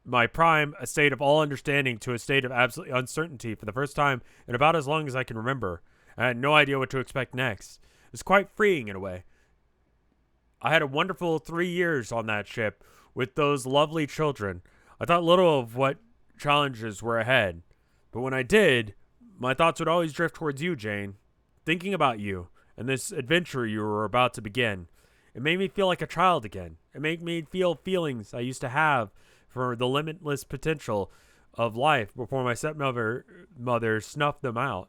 my prime, a state of all understanding, to a state of absolute uncertainty for the first time in about as long as I can remember. I had no idea what to expect next. It was quite freeing in a way. I had a wonderful 3 years on that ship with those lovely children. I thought little of what challenges were ahead. But when I did, my thoughts would always drift towards you, Jane. Thinking about you and this adventure you were about to begin. It made me feel like a child again. It made me feel feelings I used to have for the limitless potential of life before my stepmother snuffed them out.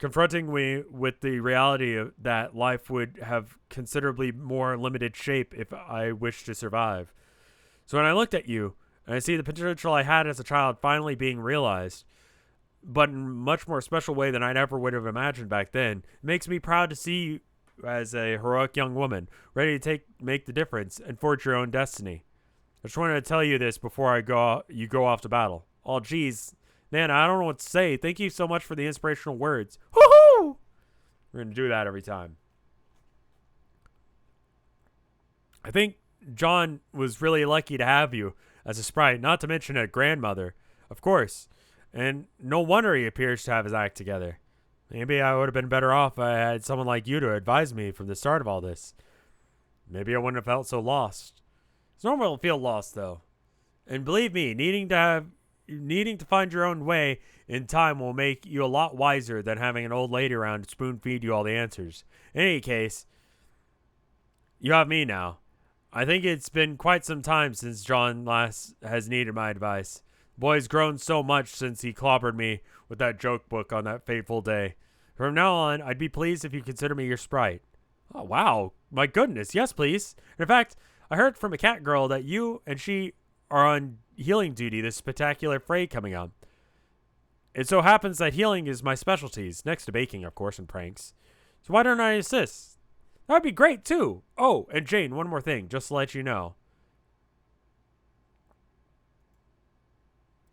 confronting me with the reality of that life would have considerably more limited shape if I wished to survive. So when I looked at you, and I see the potential I had as a child finally being realized, but in a much more special way than I ever would have imagined back then, it makes me proud to see you as a heroic young woman, ready to make the difference and forge your own destiny. I just wanted to tell you this before you go off to battle. Oh, geez. Man, I don't know what to say. Thank you so much for the inspirational words. Woohoo! We're going to do that every time. I think John was really lucky to have you as a sprite, not to mention a grandmother, of course. And no wonder he appears to have his act together. Maybe I would have been better off if I had someone like you to advise me from the start of all this. Maybe I wouldn't have felt so lost. It's normal to feel lost, though. And believe me, needing to find your own way in time will make you a lot wiser than having an old lady around to spoon feed you all the answers. In any case, you have me now. I think it's been quite some time since John last has needed my advice. The boy's grown so much since he clobbered me with that joke book on that fateful day. From now on, I'd be pleased if you consider me your sprite. Oh, wow. My goodness. Yes, please. In fact, I heard from a cat girl that you and she are on healing duty this spectacular fray coming up. It so happens that healing is my specialties, next to baking, of course, and pranks. So why don't I assist? That'd be great, too. Oh, and Jane, one more thing, just to let you know.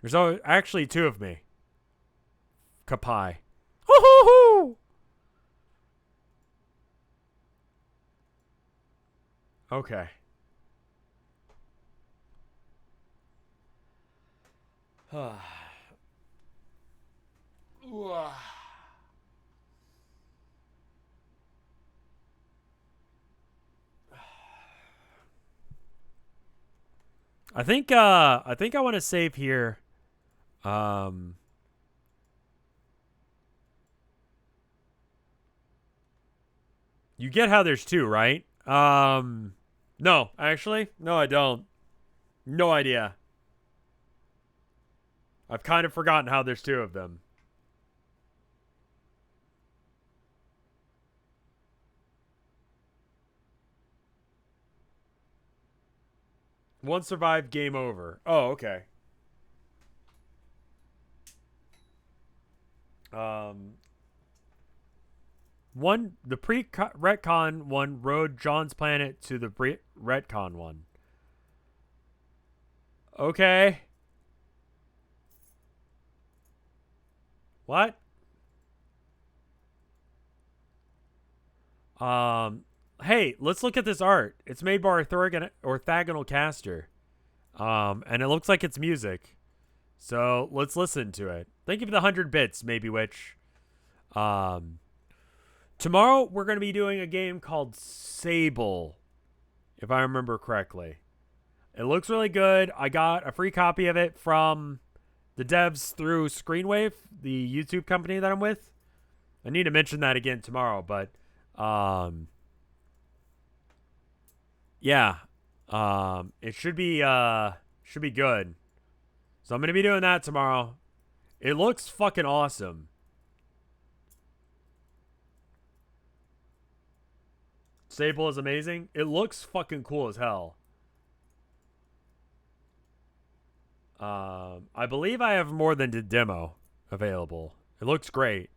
There's actually two of me. Kapai. Hoo-hoo-hoo! Okay. I think I want to save here. You get how there's two, right? No, actually, no, I don't. No idea. I've kind of forgotten how there's two of them. One survived, game over. Oh, okay. One, the pre-retcon one rode John's planet to the retcon one. Okay. What? Hey, let's look at this art. It's made by orthogonal caster. And it looks like it's music. So let's listen to it. Thank you for the 100 bits, maybe which. Tomorrow we're going to be doing a game called Sable, if I remember correctly. It looks really good. I got a free copy of it from the devs through Screenwave, the YouTube company that I'm with. I need to mention that again tomorrow, but yeah. It should be good. So I'm going to be doing that tomorrow. It looks fucking awesome. Sable is amazing. It looks fucking cool as hell. I believe I have more than the demo available. It looks great.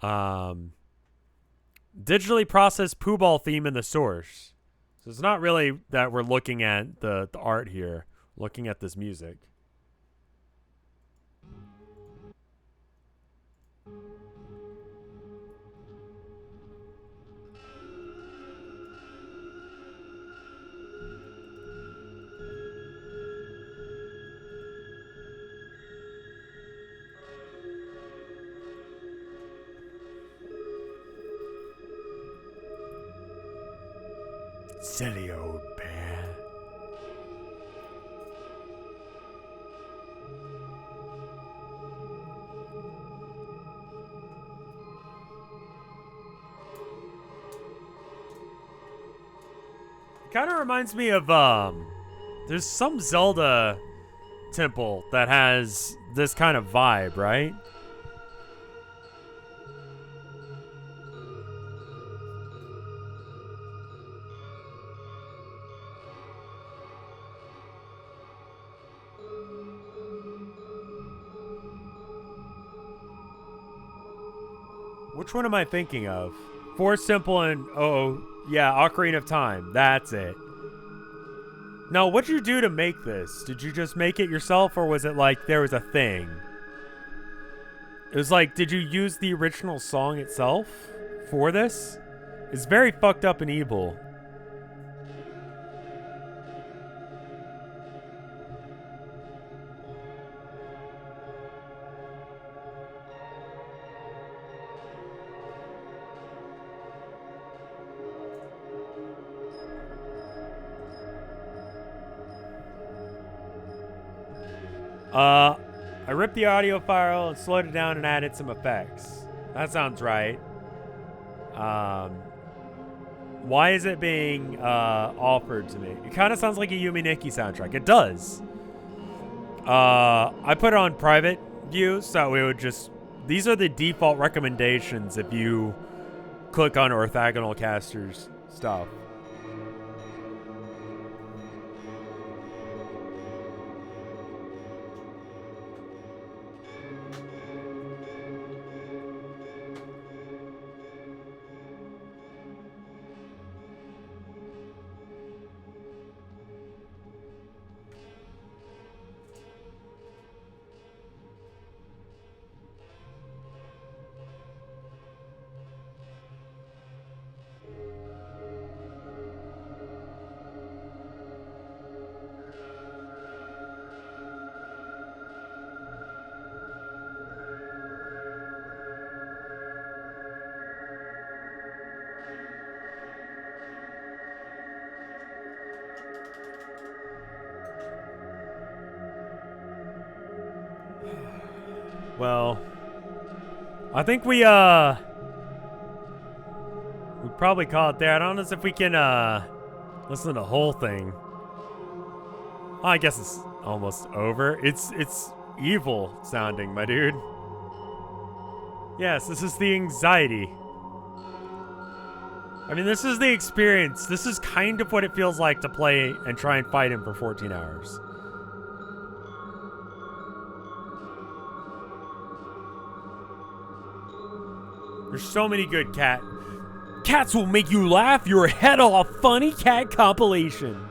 Digitally processed poo ball theme in the source. So it's not really that we're looking at the art here. We're looking at this music. Silly old bear. It kind of reminds me of there's some Zelda temple that has this kind of vibe, right? Which one am I thinking of? Four Simple and oh yeah, Ocarina of Time. That's it. Now, what'd you do to make this? Did you just make it yourself, or was it like there was a thing? It was like, did you use the original song itself for this? It's very fucked up and evil. I ripped the audio file and slowed it down and added some effects. That sounds right. Why is it being offered to me? It kind of sounds like a Yumi Nikki soundtrack. It does. I put it on private view, so it would just... These are the default recommendations if you click on Orthogonal Caster's stuff. Well, I think we probably call it there. I don't know if we can listen to the whole thing. Oh, I guess it's almost over. It's evil sounding, my dude. Yes, this is the anxiety. I mean, this is the experience. This is kind of what it feels like to play and try and fight him for 14 hours. There's so many good Cats will make you laugh your head off. Funny cat compilation.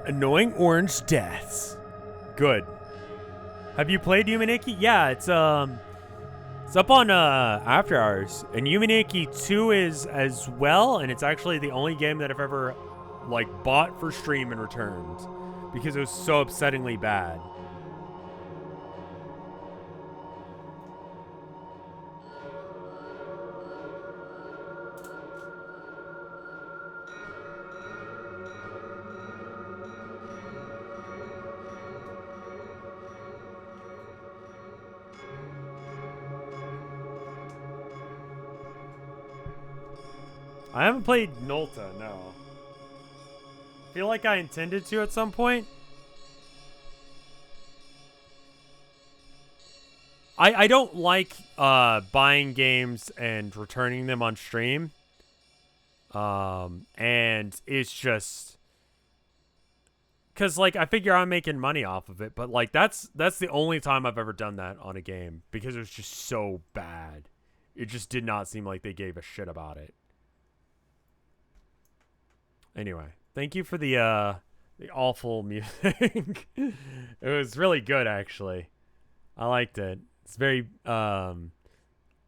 Annoying orange deaths. Good. Have you played Yuminiki? Yeah, it's up on After Hours. And Yuminiki 2 is as well, and it's actually the only game that I've ever like bought for stream and returned because it was so upsettingly bad. I haven't played Nolta, no. Feel like I intended to at some point. I don't like buying games and returning them on stream. And it's just because like I figure I'm making money off of it, but like that's the only time I've ever done that on a game because it was just so bad. It just did not seem like they gave a shit about it. Anyway, thank you for the awful music. It was really good, actually. I liked it. It's very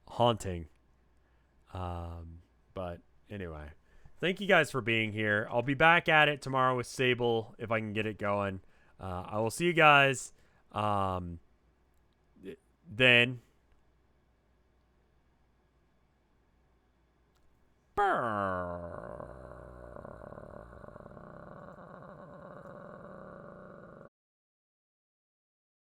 haunting. But anyway, thank you guys for being here. I'll be back at it tomorrow with Sable if I can get it going. I will see you guys then. Brr.